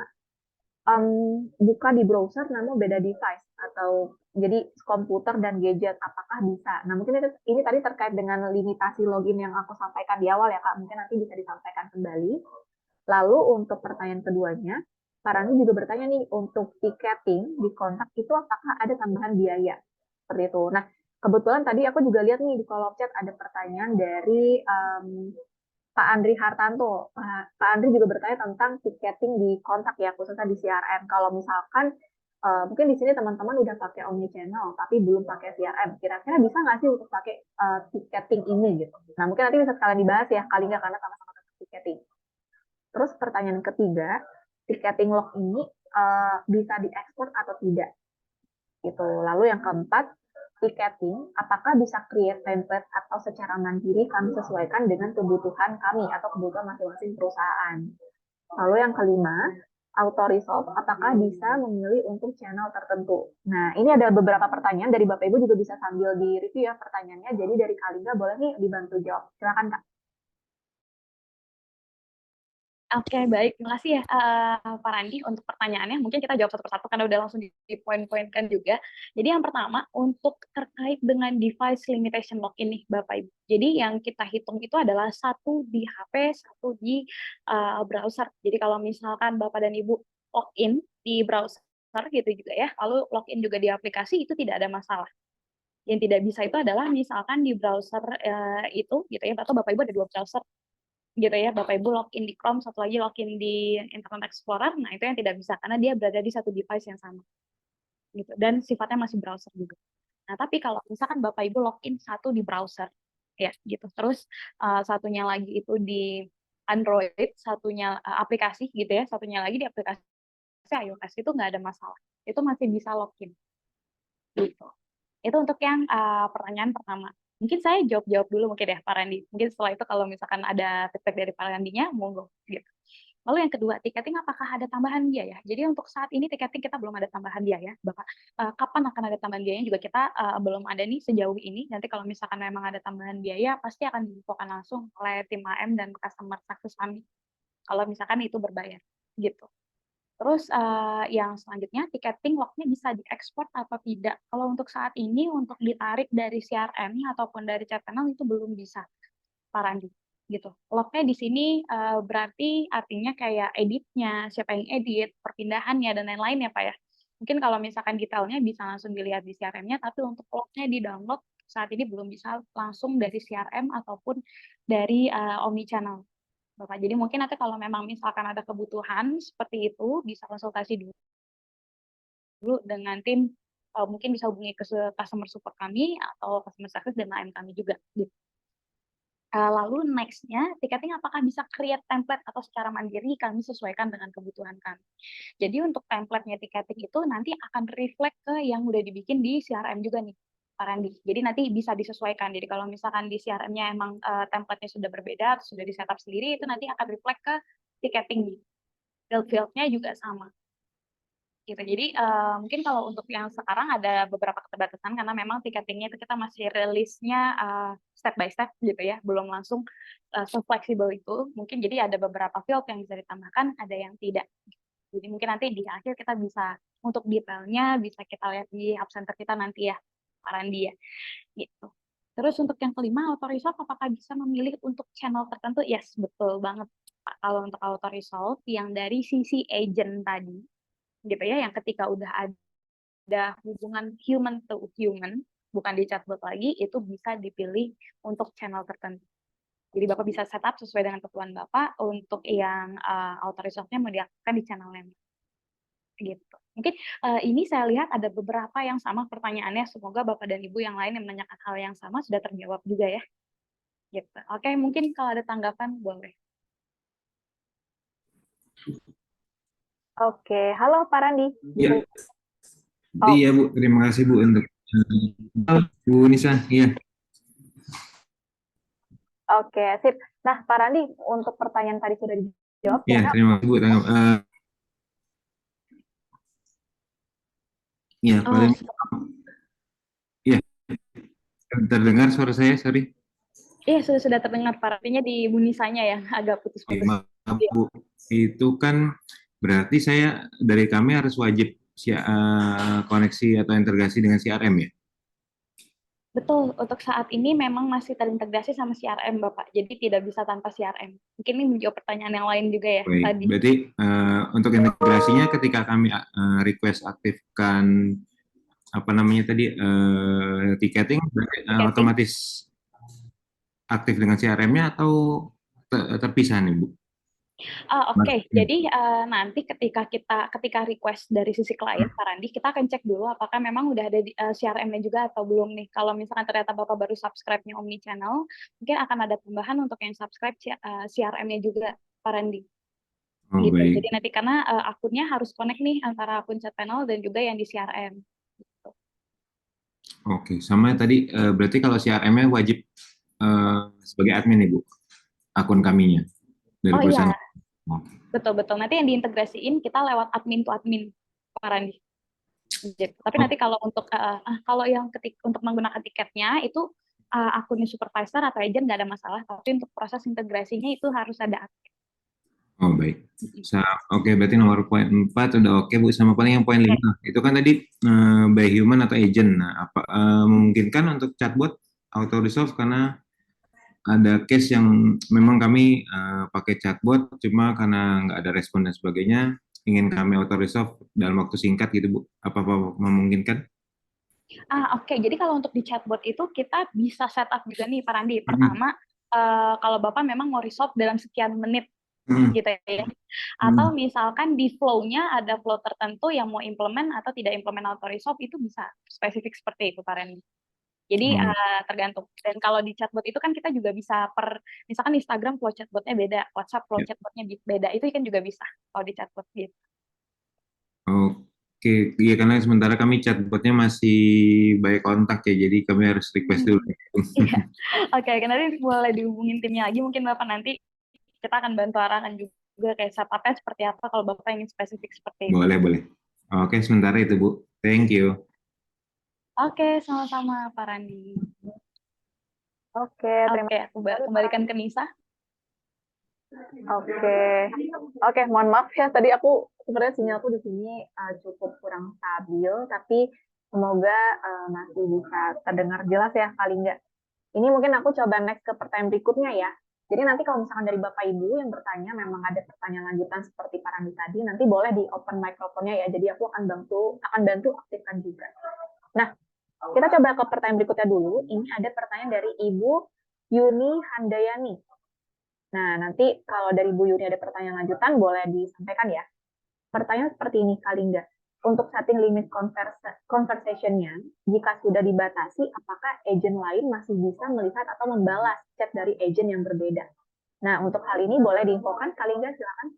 buka di browser namun beda device atau jadi komputer dan gadget, apakah bisa? Nah, mungkin ini tadi terkait dengan limitasi login yang aku sampaikan di awal ya, Kak. Mungkin nanti bisa disampaikan kembali. Lalu untuk pertanyaan keduanya, Pak Rani juga bertanya nih, untuk tiketing di kontak itu apakah ada tambahan biaya? Seperti itu. Nah, kebetulan tadi aku juga lihat nih di kolom chat ada pertanyaan dari Pak Andri Hartanto. Pak Andri juga bertanya tentang tiketing di kontak ya, khususnya di CRM. Kalau misalkan mungkin di sini teman-teman udah pakai omnichannel tapi belum pakai CRM, kira-kira bisa nggak sih untuk pakai tiketing ini gitu? Nah, mungkin nanti bisa sekalian dibahas ya, kali nggak karena sama-sama tentang tiketing. Terus pertanyaan ketiga, tiketing log ini bisa diekspor atau tidak? Gitu. Lalu yang keempat, tiketing, apakah bisa create template atau secara mandiri kami sesuaikan dengan kebutuhan kami atau kebutuhan masing-masing perusahaan. Lalu yang kelima, auto resolve, apakah bisa memilih untuk channel tertentu? Nah, ini ada beberapa pertanyaan dari Bapak Ibu juga bisa sambil di review ya pertanyaannya. Jadi dari Kalinga boleh nih dibantu jawab. Silakan Kak. Oke, baik. Terima kasih ya, Pak Randi untuk pertanyaannya. Mungkin kita jawab satu persatu karena udah langsung di-poin-poinkan juga. Jadi yang pertama, untuk terkait dengan device limitation login nih, Bapak Ibu. Jadi yang kita hitung itu adalah satu di HP, satu di browser. Jadi kalau misalkan Bapak dan Ibu login di browser gitu juga ya, lalu login juga di aplikasi, itu tidak ada masalah. Yang tidak bisa itu adalah misalkan di browser itu gitu ya, atau Bapak Ibu ada dua browser gitu ya, Bapak Ibu login di Chrome, satu lagi login di Internet Explorer, nah itu yang tidak bisa karena dia berada di satu device yang sama gitu dan sifatnya masih browser juga. Nah, tapi kalau misalkan Bapak Ibu login satu di browser ya gitu, terus satunya lagi itu di Android, satunya aplikasi gitu ya, satunya lagi di aplikasi iOS, itu nggak ada masalah. Itu masih bisa login gitu. Itu untuk yang pertanyaan pertama. Mungkin saya jawab dulu mungkin ya Pak Randi. Mungkin setelah itu kalau misalkan ada feedback dari Pak Randinya, monggo gitu. Lalu yang kedua, tiketing apakah ada tambahan biaya? Jadi untuk saat ini tiketing kita belum ada tambahan biaya, Bapak. Kapan akan ada tambahan biayanya juga kita belum ada nih sejauh ini. Nanti kalau misalkan memang ada tambahan biaya, pasti akan diinfokan langsung oleh tim AM dan customer success kami. Kalau misalkan itu berbayar, gitu. Terus yang selanjutnya tiketing lognya bisa diekspor atau tidak. Kalau untuk saat ini untuk ditarik dari CRM ataupun dari chat panel itu belum bisa, Pak Randi, gitu. Lognya di sini berarti artinya kayak editnya, siapa yang edit, perpindahannya dan lain-lain ya Pak ya. Mungkin kalau misalkan detailnya bisa langsung dilihat di CRM-nya, tapi untuk lognya di-download saat ini belum bisa langsung dari CRM ataupun dari omnichannel. Bapak. Jadi mungkin nanti kalau memang misalkan ada kebutuhan seperti itu, bisa konsultasi dulu dengan tim, mungkin bisa hubungi ke customer support kami atau customer service dan AM kami juga, gitu. Lalu next-nya, tiketing apakah bisa create template atau secara mandiri kami sesuaikan dengan kebutuhan kami. Jadi untuk template-nya tiketing itu nanti akan reflect ke yang udah dibikin di CRM juga nih, Pak Randi. Jadi nanti bisa disesuaikan. Jadi kalau misalkan di CRM-nya emang template-nya sudah berbeda, atau sudah di-setup sendiri, itu nanti akan reflect ke tiketing. Field-nya juga sama. Gitu. Jadi mungkin kalau untuk yang sekarang ada beberapa keterbatasan karena memang tiketingnya itu kita masih rilisnya step by step gitu ya, belum langsung se-fleksibel itu. Mungkin jadi ada beberapa field yang bisa ditambahkan, ada yang tidak. Jadi mungkin nanti di akhir kita bisa untuk detailnya bisa kita lihat di Hub Center kita nanti ya, Pak Randi ya, gitu. Terus untuk yang kelima, auto resolve apakah bisa memilih untuk channel tertentu? Yes, betul banget, Pak. Kalau untuk auto resolve yang dari sisi agent tadi, gitu ya, yang ketika udah ada hubungan human to human, bukan di chatbot lagi, itu bisa dipilih untuk channel tertentu. Jadi Bapak bisa setup sesuai dengan kebutuhan Bapak untuk yang auto resolve-nya mau diaktifkan di channel yang gitu. Mungkin ini saya lihat ada beberapa yang sama pertanyaannya. Semoga Bapak dan Ibu yang lain yang menanyakan hal yang sama sudah terjawab juga ya. Gitu. Oke, mungkin kalau ada tanggapan boleh. Oke, halo Pak Randi. Ya, Oh, iya Bu, terima kasih Bu untuk Bu Nisa. Iya, oke, sip. Nah, Pak Randi, untuk pertanyaan tadi sudah dijawab, iya kira-kira terima kasih Bu. Iya, Oh, paling iya terdengar suara saya, sorry. iya sudah terdengar Pak. Artinya di Bunisanya yang agak Oke, putus-putus. maaf Iya. Bu. Itu kan berarti saya dari kami harus wajib koneksi atau integrasi dengan CRM ya? Betul, untuk saat ini memang masih terintegrasi sama CRM Bapak. Jadi tidak bisa tanpa CRM. Mungkin ini menjawab pertanyaan yang lain juga ya Baik, tadi. berarti untuk integrasinya ketika kami request aktifkan apa namanya tadi tiketing, berarti, Tiketing. otomatis aktif dengan CRM-nya atau terpisah nih, Bu? Oke. Jadi nanti ketika request dari sisi klien, Pak Randi, kita akan cek dulu apakah memang udah ada di CRM-nya juga atau belum nih. Kalau misalkan ternyata Bapak baru subscribe-nya Omnichannel, mungkin akan ada tambahan untuk yang subscribe CRM-nya juga, Pak Randi. Oh, Gitu. baik. Jadi nanti karena akunnya harus connect nih antara akun chat panel dan juga yang di CRM. Gitu. Oke, sama tadi berarti kalau CRM-nya wajib sebagai admin nih, Bu, akun kaminya dari Oh perusahaan. iya, Oke. betul-betul. Nanti yang diintegrasiin kita lewat admin to admin, Pak Randi. Gitu. Tapi Oh, nanti kalau untuk kalau yang untuk menggunakan tiketnya itu akunnya supervisor atau agent nggak ada masalah. Tapi untuk proses integrasinya itu harus ada admin. oh, baik. Oke, berarti nomor poin 4 udah oke, Bu. Sama paling yang poin Oke. 5. Itu kan tadi by human atau agent. Nah, apa memungkinkan untuk chatbot auto resolve karena ada case yang memang kami pakai chatbot, cuma karena nggak ada respon dan sebagainya, ingin kami auto resolve dalam waktu singkat gitu, Bu. Apa memungkinkan? Oke. Jadi kalau untuk di chatbot itu kita bisa setup juga nih Pak Randi. Mhm. Pertama, kalau Bapak memang mau resolve dalam sekian menit Mhm. gitu ya. Atau Mhm. misalkan di flow-nya ada flow tertentu yang mau implement atau tidak implement auto resolve itu bisa spesifik seperti itu Pak Randi. Jadi Oh, tergantung. Dan kalau di chatbot itu kan kita juga bisa misalkan Instagram flow chatbotnya beda, WhatsApp flow ya. chatbotnya beda. Itu kan juga bisa kalau di chatbot gitu. Oke, iya karena sementara kami chatbotnya masih by kontak ya, jadi kami harus request dulu. Iya. Oke, nanti boleh dihubungin timnya lagi. Mungkin Bapak nanti kita akan bantu arahkan juga kayak setupnya seperti apa kalau Bapak ingin spesifik seperti itu. Boleh, boleh. Oke, sementara itu, Bu. Thank you. Oke, sama-sama Pak Randi. oke, terima Oke, aku kasih, Pak kembalikan Randi. ke Nisa. Oke, oke, mohon maaf ya. Tadi aku sebenarnya sinyalku di sini cukup kurang stabil, tapi semoga masih bisa terdengar jelas ya, paling nggak. Ini mungkin aku coba next ke pertanyaan berikutnya ya. Jadi nanti kalau misalkan dari Bapak Ibu yang bertanya memang ada pertanyaan lanjutan seperti Pak Randi tadi, nanti boleh di open microphone-nya ya. Jadi aku akan bantu aktifkan juga. Nah, kita coba ke pertanyaan berikutnya dulu. Ini ada pertanyaan dari Ibu Yuni Handayani. Nah, nanti kalau dari Bu Yuni ada pertanyaan lanjutan, boleh disampaikan ya. Pertanyaan seperti ini, Kalingga. Untuk setting limit conversation-nya, jika sudah dibatasi, apakah agent lain masih bisa melihat atau membalas chat dari agent yang berbeda? Nah, untuk hal ini boleh diinfokan, Kalingga silakan.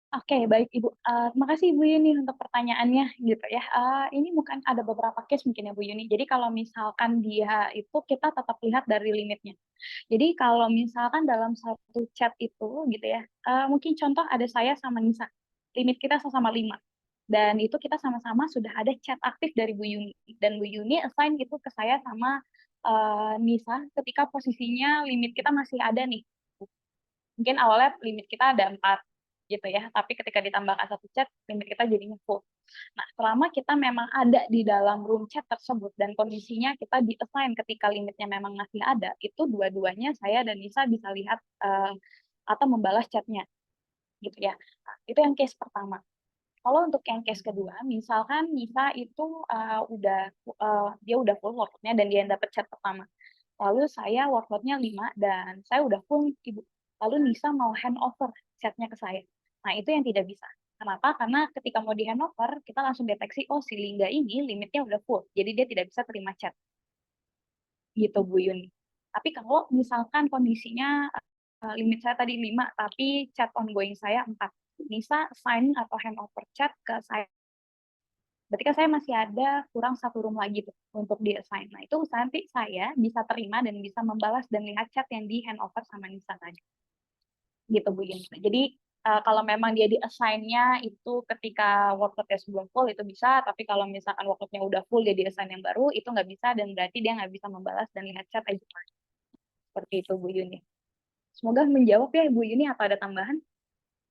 Oke, baik Ibu. Terima kasih Ibu Yuni untuk pertanyaannya gitu ya. Ini mungkin ada beberapa case mungkin ya Bu Yuni. Jadi kalau misalkan dia itu kita tetap lihat dari limitnya. Jadi kalau misalkan dalam satu chat itu gitu ya, mungkin contoh ada saya sama Nisa, limit kita sama-sama 5. Dan itu kita sama-sama sudah ada chat aktif dari Bu Yuni. Dan Bu Yuni assign itu ke saya sama Nisa ketika posisinya limit kita masih ada nih. Mungkin awalnya limit kita ada 4 gitu ya, tapi ketika ditambahkan satu chat, limit kita jadinya full. Nah, selama kita memang ada di dalam room chat tersebut dan kondisinya kita di-assign ketika limitnya memang masih ada, itu dua-duanya saya dan Nisa bisa lihat atau membalas chatnya gitu ya. Nah, itu yang case pertama. Kalau untuk yang case kedua, misalkan Nisa itu dia udah full workload-nya dan dia yang dapat chat pertama. Lalu saya workload-nya 5 dan saya udah full Ibu. Lalu Nisa mau handover chat-nya ke saya. Nah, itu yang tidak bisa. Kenapa? Karena ketika mau di handover, kita langsung deteksi, oh si Lingga ini limitnya udah full, jadi dia tidak bisa terima chat, gitu Bu Yuni. Tapi kalau misalkan kondisinya limit saya tadi 5, tapi chat ongoing saya 4, bisa assign atau handover chat ke saya. Berarti kan saya masih ada kurang 1 room lagi tuh untuk di-assign. Nah, itu nanti saya bisa terima dan bisa membalas dan lihat chat yang di handover sama Nisa tadi. Gitu Bu Yuni. Jadi kalau memang dia di-assign-nya itu ketika workload-nya sebelum full itu bisa, tapi kalau misalkan workload-nya udah full dia di-assign yang baru itu nggak bisa, dan berarti dia nggak bisa membalas dan lihat chat aja. Seperti itu Bu Yuni. Semoga menjawab ya Bu Yuni, atau ada tambahan?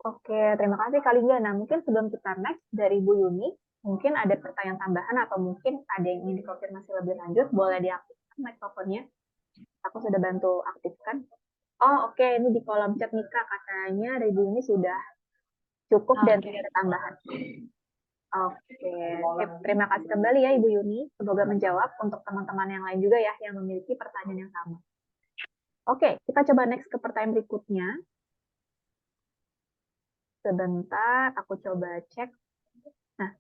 Oke, terima kasih Kak Lingga. Nah, mungkin sebelum kita next dari Bu Yuni, mungkin ada pertanyaan tambahan atau mungkin ada yang ingin dikonfirmasi lebih lanjut, boleh diaktifkan mikrofonnya. Aku sudah bantu aktifkan. Oh, oke, ini di kolom chat nih Kak, katanya dari Bu Yuni sudah cukup dan tidak ada tambahan. Oke, terima kasih kembali ya Ibu Yuni. Semoga menjawab untuk teman-teman yang lain juga ya yang memiliki pertanyaan yang sama. Oke, kita coba next ke pertanyaan berikutnya. Sebentar, aku coba cek. Nah,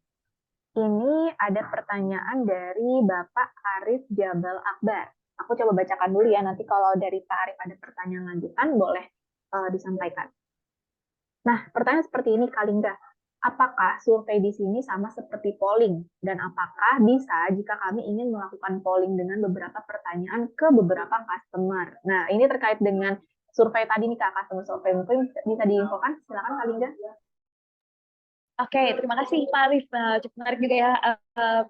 ini ada pertanyaan dari Bapak Arif Jabal Akbar. Aku coba bacakan dulu ya, nanti kalau dari Pak Arif ada pertanyaan lanjutan, boleh disampaikan. Nah, pertanyaan seperti ini, Kalingga. Apakah survei di sini sama seperti polling? Dan apakah bisa jika kami ingin melakukan polling dengan beberapa pertanyaan ke beberapa customer? Nah, ini terkait dengan survei tadi nih Kak, customer survey. Mungkin bisa diinfokan? Silakan Kalingga. Oke, terima kasih Pak Arif. Cukup menarik juga ya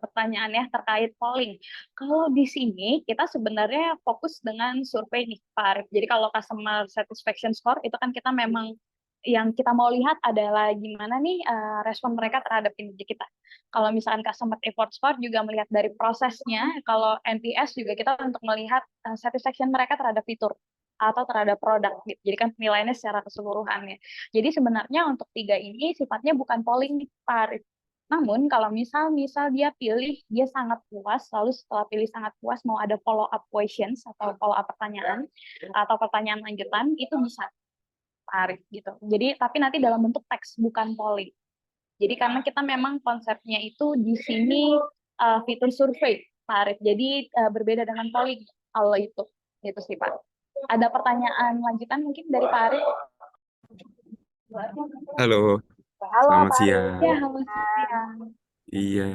pertanyaannya terkait polling. Kalau di sini kita sebenarnya fokus dengan survei nih Pak Arif. Jadi kalau customer satisfaction score itu kan kita memang yang kita mau lihat adalah gimana nih respon mereka terhadap kinerja kita. Kalau misalkan customer effort score juga melihat dari prosesnya. Kalau NPS juga kita untuk melihat satisfaction mereka terhadap fitur atau terhadap produk. Gitu. Jadi kan penilaiannya secara keseluruhannya. Jadi sebenarnya untuk 3 ini sifatnya bukan polling Pak Arif. Namun kalau misal dia pilih dia sangat puas, lalu setelah pilih sangat puas mau ada follow up questions atau follow up pertanyaan atau pertanyaan lanjutan, itu bisa Pak Arif gitu. Jadi tapi nanti dalam bentuk teks bukan polling. Jadi karena kita memang konsepnya itu di sini fitur survei Pak Arif. Jadi berbeda dengan polling kalau itu. Itu sih Pak. Ada pertanyaan lanjutan mungkin dari Pak Arif? Halo, Halo selamat Pak Arif. siang. Ya, halo siang. Iya,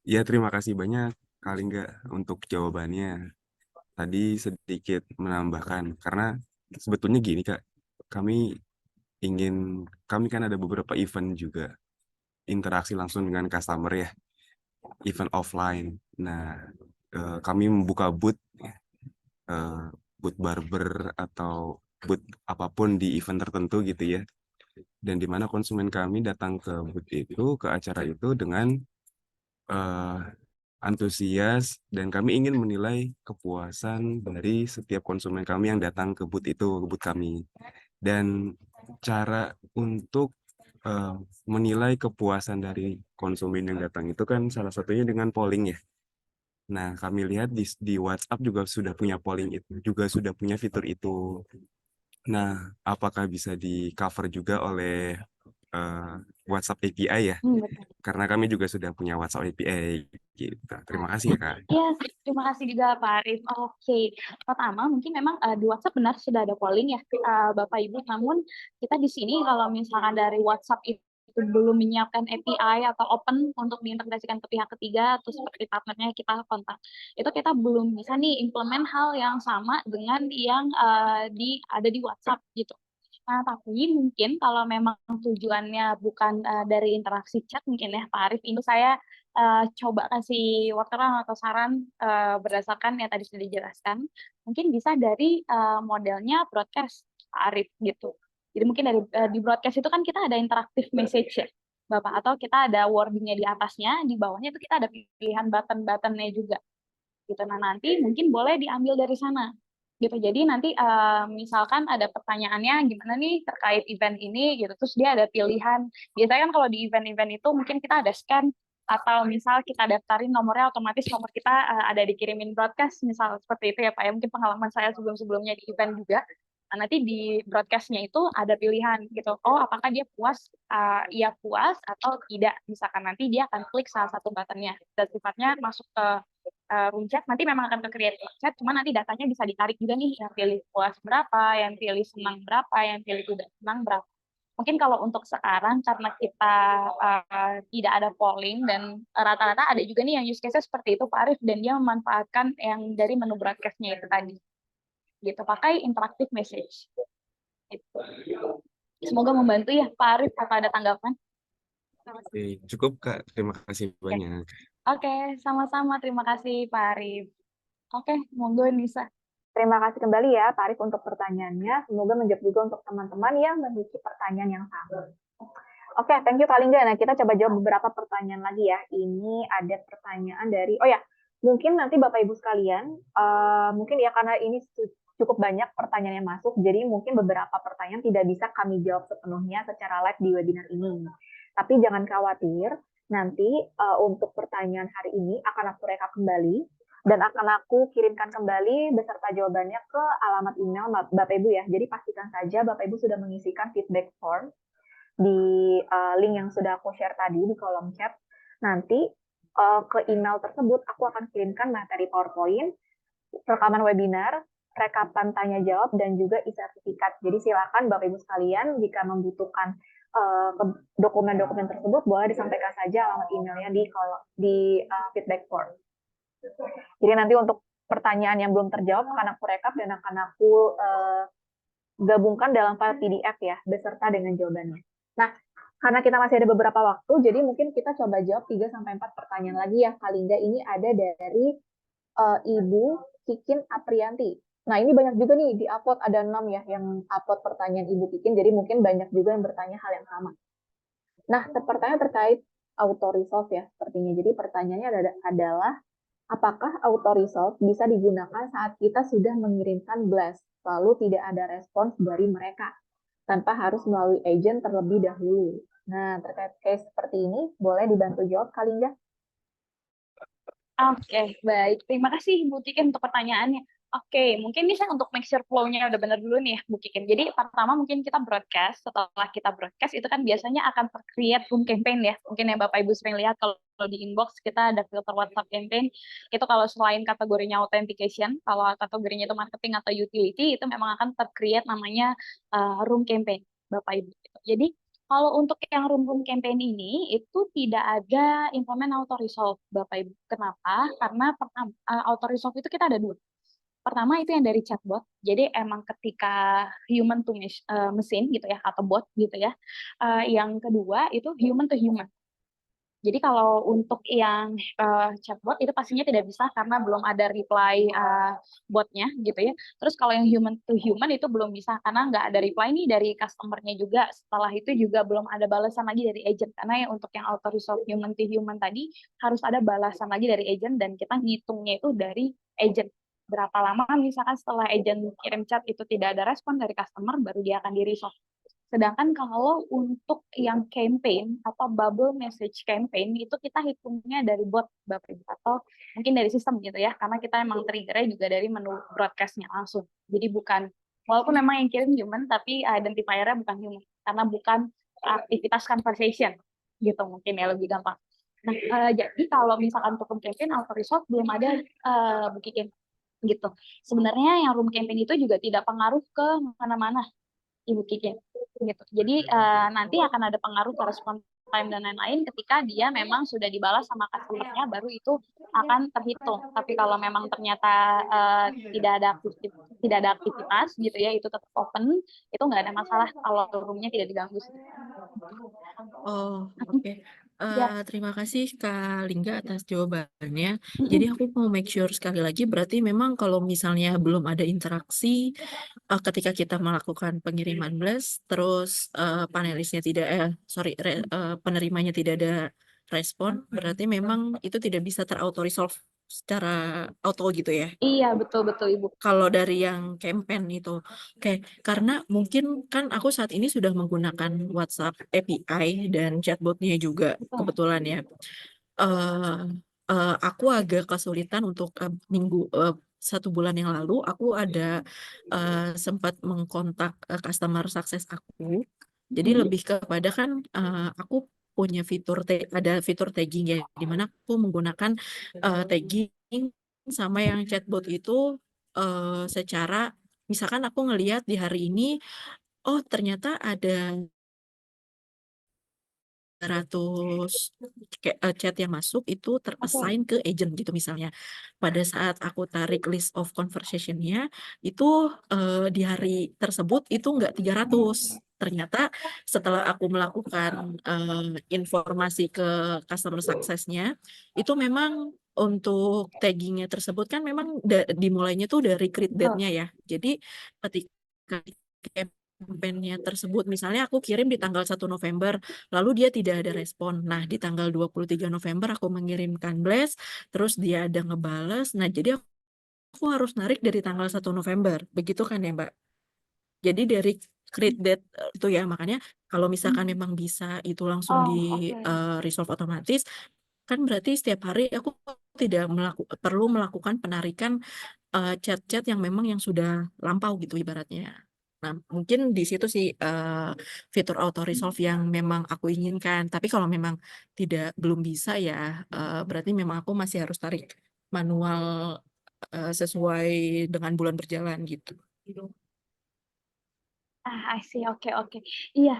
iya terima kasih banyak kali nggak untuk jawabannya. Tadi sedikit menambahkan, karena sebetulnya gini Kak, kami ingin, kami kan ada beberapa event juga, interaksi langsung dengan customer ya, event offline. Nah, kami membuka booth, booth barber atau booth apapun di event tertentu gitu ya. Dan di mana konsumen kami datang ke booth itu, ke acara itu dengan eh, antusias, dan kami ingin menilai kepuasan dari setiap konsumen kami yang datang ke booth itu, ke booth kami. Dan cara untuk eh, menilai kepuasan dari konsumen yang datang itu kan salah satunya dengan polling ya. Nah, kami lihat di WhatsApp juga sudah punya polling itu, juga sudah punya fitur itu. Nah, apakah bisa di cover juga oleh eh, WhatsApp API ya? Betul. Karena kami juga sudah punya WhatsApp API gitu. Terima kasih ya, Kak. Ya, terima kasih juga Pak Arif. Oke, pertama mungkin memang di WhatsApp benar sudah ada polling ya Bapak Ibu. Namun kita di sini kalau misalkan dari WhatsApp itu belum menyiapkan API atau open untuk diintegrasikan ke pihak ketiga atau seperti partnernya kita kontak, itu kita belum bisa nih implement hal yang sama dengan yang ada di WhatsApp gitu. Nah, tapi mungkin kalau memang tujuannya bukan dari interaksi chat mungkin ya Pak Arif, ini saya coba kasih workaround atau saran berdasarkan yang tadi sudah dijelaskan, mungkin bisa dari modelnya broadcast Pak Arif gitu. Jadi mungkin dari di broadcast itu kan kita ada interaktif message ya, Bapak, atau kita ada wordingnya di atasnya, di bawahnya itu kita ada pilihan button-buttonnya juga. Gitu. Nah nanti mungkin boleh diambil dari sana. Gitu. Jadi nanti misalkan ada pertanyaannya gimana nih terkait event ini gitu, terus dia ada pilihan. Biasanya kan kalau di event-event itu mungkin kita ada scan atau misal kita daftarin nomornya, otomatis nomor kita ada dikirimin broadcast misal seperti itu ya Pak ya. Mungkin pengalaman saya sebelum-sebelumnya di event juga Nah, nanti di broadcast-nya itu ada pilihan gitu. Oh, apakah dia puas? Iya puas atau tidak. Misalkan nanti dia akan klik salah satu button-nya dan sifatnya masuk ke room chat, nanti memang akan ke create chat, cuma nanti datanya bisa ditarik juga nih, yang pilih puas berapa, yang pilih senang berapa, yang pilih tidak senang berapa. Mungkin kalau untuk sekarang karena kita tidak ada polling dan rata-rata ada juga nih yang use case seperti itu Pak Arif, dan dia memanfaatkan yang dari menu broadcast-nya itu tadi. Gitu, pakai interactive message. Gitu. Semoga membantu ya Pak Arif, apa ada tanggapan? Oke, cukup Kak. Terima kasih banyak. Oke, sama-sama. Terima kasih Pak Arif. Oke, monggo Nisa. Terima kasih kembali ya Pak Arif untuk pertanyaannya. Semoga menjawab juga untuk teman-teman yang memiliki pertanyaan yang sama. Oke, thank you Kak Lingga. Nah, kita coba jawab beberapa pertanyaan lagi ya. Ini ada pertanyaan dari, mungkin nanti Bapak Ibu sekalian, mungkin ya karena ini cukup banyak pertanyaan yang masuk, jadi mungkin beberapa pertanyaan tidak bisa kami jawab sepenuhnya secara live di webinar ini. Tapi jangan khawatir, nanti untuk pertanyaan hari ini akan aku rekap kembali, dan akan aku kirimkan kembali beserta jawabannya ke alamat email Bapak Ibu ya. Jadi pastikan saja Bapak Ibu sudah mengisikan feedback form di link yang sudah aku share tadi di kolom chat. Nanti ke email tersebut aku akan kirimkan materi PowerPoint, rekaman webinar, rekapan tanya jawab, dan juga e-sertifikat. Jadi silakan Bapak Ibu sekalian jika membutuhkan dokumen-dokumen tersebut boleh disampaikan saja alamat emailnya di feedback form. Jadi nanti untuk pertanyaan yang belum terjawab akan aku rekap dan akan aku gabungkan dalam file PDF ya, beserta dengan jawabannya. Nah, karena kita masih ada beberapa waktu, jadi mungkin kita coba jawab 3-4 pertanyaan lagi ya, Kak Lingga. Ini ada dari Ibu Kikin Aprianti. Nah, ini banyak juga nih di-upload, ada 6 ya yang upload pertanyaan Ibu Kikin, jadi mungkin banyak juga yang bertanya hal yang sama. Nah, pertanyaan terkait auto-resolve ya, sepertinya. Jadi pertanyaannya adalah, apakah auto-resolve bisa digunakan saat kita sudah mengirimkan blast, lalu tidak ada respons dari mereka, tanpa harus melalui agent terlebih dahulu? Nah, terkait case seperti ini, boleh dibantu jawab, Kak Lingga? Oke, baik. Terima kasih Bu Kikin untuk pertanyaannya. Oke, mungkin ini saya untuk make sure flow-nya udah benar dulu nih Bu Kikin. Jadi pertama mungkin kita broadcast, setelah kita broadcast itu kan biasanya akan ter-create room campaign ya. Mungkin yang Bapak Ibu sering lihat kalau di inbox kita ada filter WhatsApp campaign. Itu kalau selain kategorinya authentication, kalau kategorinya itu marketing atau utility, itu memang akan ter-create namanya room campaign Bapak Ibu. Jadi kalau untuk yang room campaign ini, itu tidak ada implement auto-resolve, Bapak Ibu. Kenapa? Karena auto-resolve itu kita ada 2. Pertama itu yang dari chatbot, jadi emang ketika human to machine gitu ya, atau bot gitu ya. Yang kedua itu human to human. Jadi kalau untuk yang chatbot itu pastinya tidak bisa karena belum ada reply botnya gitu ya. Terus kalau yang human to human itu belum bisa karena nggak ada reply nih dari customer-nya juga. Setelah itu juga belum ada balasan lagi dari agent. Karena yang untuk yang auto resolve human to human tadi harus ada balasan lagi dari agent dan kita ngitungnya itu dari agent. Berapa lama misalkan setelah agent kirim chat itu tidak ada respon dari customer, baru dia akan di-resolve. Sedangkan kalau untuk yang campaign atau bubble message campaign itu kita hitungnya dari bot Bapak Ibu atau mungkin dari sistem gitu ya, karena kita emang triggernya juga dari menu broadcast-nya langsung. Jadi bukan, walaupun memang yang kirim human tapi identifier-nya bukan human karena bukan aktivitas conversation gitu mungkin ya lebih gampang. Nah, jadi kalau misalkan untuk campaign auto resolve belum ada buktiin gitu. Sebenarnya yang room campaign itu juga tidak pengaruh ke mana-mana Ibu Kikin gitu. Jadi nanti akan ada pengaruh ke respon time dan lain-lain ketika dia memang sudah dibalas sama customer-nya baru itu akan terhitung. Tapi kalau memang ternyata tidak ada aktivitas gitu ya, itu tetap open, itu nggak ada masalah kalau room-nya tidak diganggu. Oh, oke. Ya. Terima kasih Kak Lingga atas jawabannya. Jadi aku mau make sure sekali lagi, berarti memang kalau misalnya belum ada interaksi ketika kita melakukan pengiriman blast, terus panelisnya penerimanya tidak ada respon, berarti memang itu tidak bisa terauto-resolve secara auto gitu ya? Iya, betul Ibu. Kalau dari yang campaign itu, oke, karena mungkin kan aku saat ini sudah menggunakan WhatsApp API dan chatbotnya juga kebetulan ya. Aku agak kesulitan untuk 1 bulan yang lalu aku ada sempat mengkontak customer success aku. Jadi lebih kepada kan aku punya ada fitur tagging ya, di mana aku menggunakan tagging sama yang chatbot itu secara misalkan aku ngelihat di hari ini, oh ternyata ada 100 chat yang masuk itu Oke. ter-assign ke agent gitu misalnya. Pada saat aku tarik list of conversation-nya, itu di hari tersebut itu nggak 300. Ternyata setelah aku melakukan informasi ke customer success-nya, itu memang untuk tagging-nya tersebut kan memang dimulainya tuh dari create Betul. date-nya ya. Jadi ketika campaign-nya tersebut, misalnya aku kirim di tanggal 1 November, lalu dia tidak ada respon. Nah, di tanggal 23 November aku mengirimkan blast, terus dia ada ngebales. Nah, jadi aku harus narik dari tanggal 1 November. Begitu kan ya, Mbak? Jadi dari create date itu ya, makanya kalau misalkan memang bisa itu langsung Oh, di oke. resolve otomatis, kan berarti setiap hari aku tidak perlu melakukan penarikan chat-chat yang memang yang sudah lampau gitu ibaratnya. Nah, mungkin di situ sih fitur auto resolve yang memang aku inginkan. Tapi kalau memang belum bisa ya berarti memang aku masih harus tarik manual sesuai dengan bulan berjalan gitu. I see, oke oke. Iya,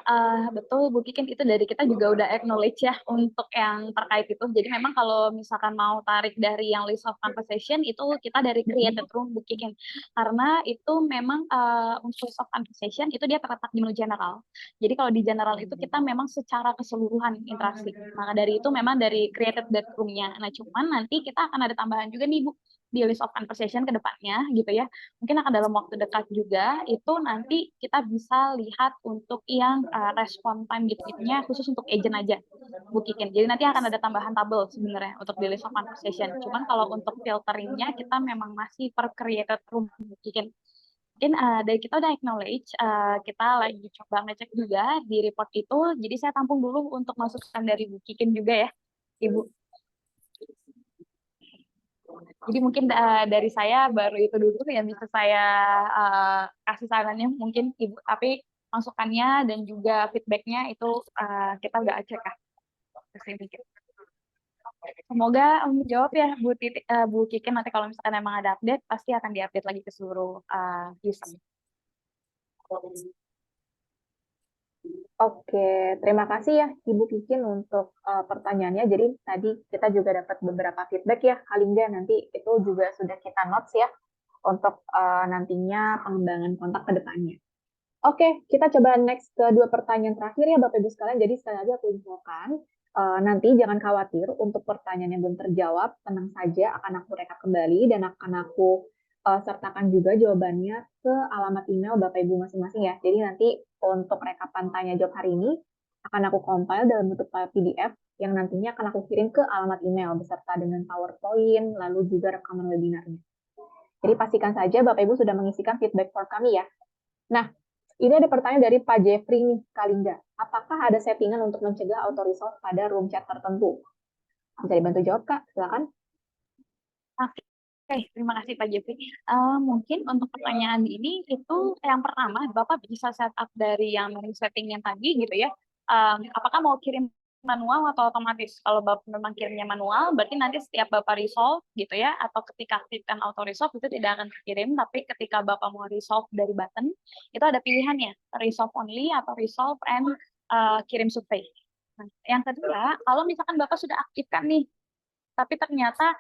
betul Bu Kikin, itu dari kita juga udah acknowledge ya untuk yang terkait itu. Jadi memang kalau misalkan mau tarik dari yang list of conversation, itu kita dari created room Bu Kikin. Karena itu memang untuk list of conversation itu dia terletak di menu general. Jadi kalau di general itu kita memang secara keseluruhan interaksi. Maka dari itu memang dari created that room-nya. Nah, cuman nanti kita akan ada tambahan juga nih Bu, di list of conversation ke depannya gitu ya. Mungkin akan dalam waktu dekat juga, itu nanti kita bisa lihat untuk yang respon time gitu-gitunya khusus untuk agent aja, Bu Kikin. Jadi nanti akan ada tambahan tabel sebenarnya untuk di list of conversation. Cuman kalau untuk filteringnya kita memang masih per created room, Bu Kikin. Mungkin dari kita udah acknowledge, kita lagi coba ngecek juga di report itu, jadi saya tampung dulu untuk masukan dari Bu Kikin juga ya, Ibu. Jadi mungkin dari saya baru itu dulu yang bisa saya kasih sarannya mungkin Ibu, tapi masukannya dan juga feedbacknya itu kita udah cek ya. Semoga menjawab ya Bu Kikin, nanti kalau misalkan emang ada update pasti akan diupdate lagi ke seluruh user. Oke, terima kasih ya Ibu Kikin untuk pertanyaannya. Jadi tadi kita juga dapat beberapa feedback ya, Kalingga, nanti itu juga sudah kita notes ya untuk nantinya pengembangan kontak ke depannya. Oke, kita coba next ke 2 pertanyaan terakhir ya Bapak Ibu sekalian. Jadi sekali lagi aku infokan, nanti jangan khawatir untuk pertanyaan yang belum terjawab, tenang saja akan aku rekap kembali dan akan aku sertakan juga jawabannya ke alamat email Bapak Ibu masing-masing ya. Jadi nanti untuk rekapan tanya jawab hari ini akan aku compile dalam bentuk file PDF yang nantinya akan aku kirim ke alamat email beserta dengan PowerPoint, lalu juga rekaman webinarnya. Jadi pastikan saja Bapak Ibu sudah mengisikan feedback form kami ya. Nah, ini ada pertanyaan dari Pak Jeffrey nih, Kalingga. Apakah ada settingan untuk mencegah auto resolve pada room chat tertentu? Bisa dibantu jawab, Kak? Silakan. Oke, terima kasih Pak Jeffrey. Mungkin untuk pertanyaan ini itu yang pertama, Bapak bisa setup dari yang setting yang tadi gitu ya. Apakah mau kirim manual atau otomatis? Kalau Bapak memang kirimnya manual, berarti nanti setiap Bapak resolve gitu ya, atau ketika aktifkan auto resolve itu tidak akan terkirim, tapi ketika Bapak mau resolve dari button, itu ada pilihannya, resolve only atau resolve and kirim survei. Nah, yang kedua, kalau misalkan Bapak sudah aktifkan nih, tapi ternyata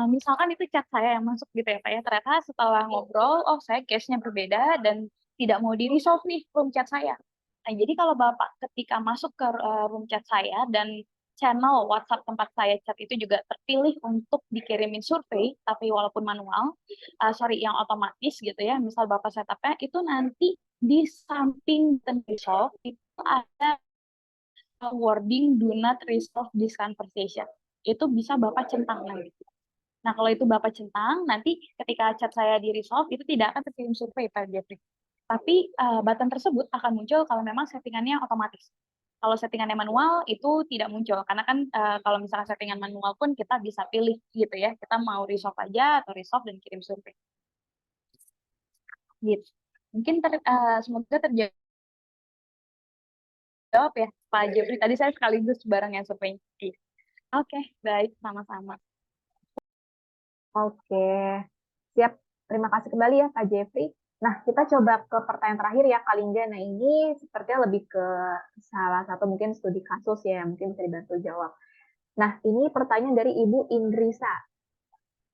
misalkan itu chat saya yang masuk gitu ya Pak ya, ternyata setelah ngobrol, oh saya case-nya berbeda dan tidak mau di-resolve nih room chat saya. Nah, jadi kalau Bapak ketika masuk ke room chat saya dan channel WhatsApp tempat saya chat itu juga terpilih untuk dikirimin survei, tapi walaupun manual, yang otomatis gitu ya, misal Bapak setupnya, itu nanti di samping resolve itu ada wording do not resolve this conversation. Itu bisa Bapak centang lagi. Nah, kalau itu Bapak centang, nanti ketika chat saya di-resolve, itu tidak akan terkirim survei, Pak Jeffrey. Tapi button tersebut akan muncul kalau memang settingannya otomatis. Kalau settingannya manual, itu tidak muncul. Karena kan kalau misalnya settingan manual pun kita bisa pilih gitu ya. Kita mau resolve aja atau resolve dan kirim survei. gitu. Mungkin semoga terjawab ya Pak Jeffrey. Tadi saya sekaligus bareng yang survei. Oke, baik, sama-sama. Oke, siap. Terima kasih kembali ya Pak Jeffrey. Nah, kita coba ke pertanyaan terakhir ya Kak Lingga. Nah, ini sepertinya lebih ke salah satu mungkin studi kasus ya, mungkin bisa dibantu jawab. Nah, ini pertanyaan dari Ibu Indrisa.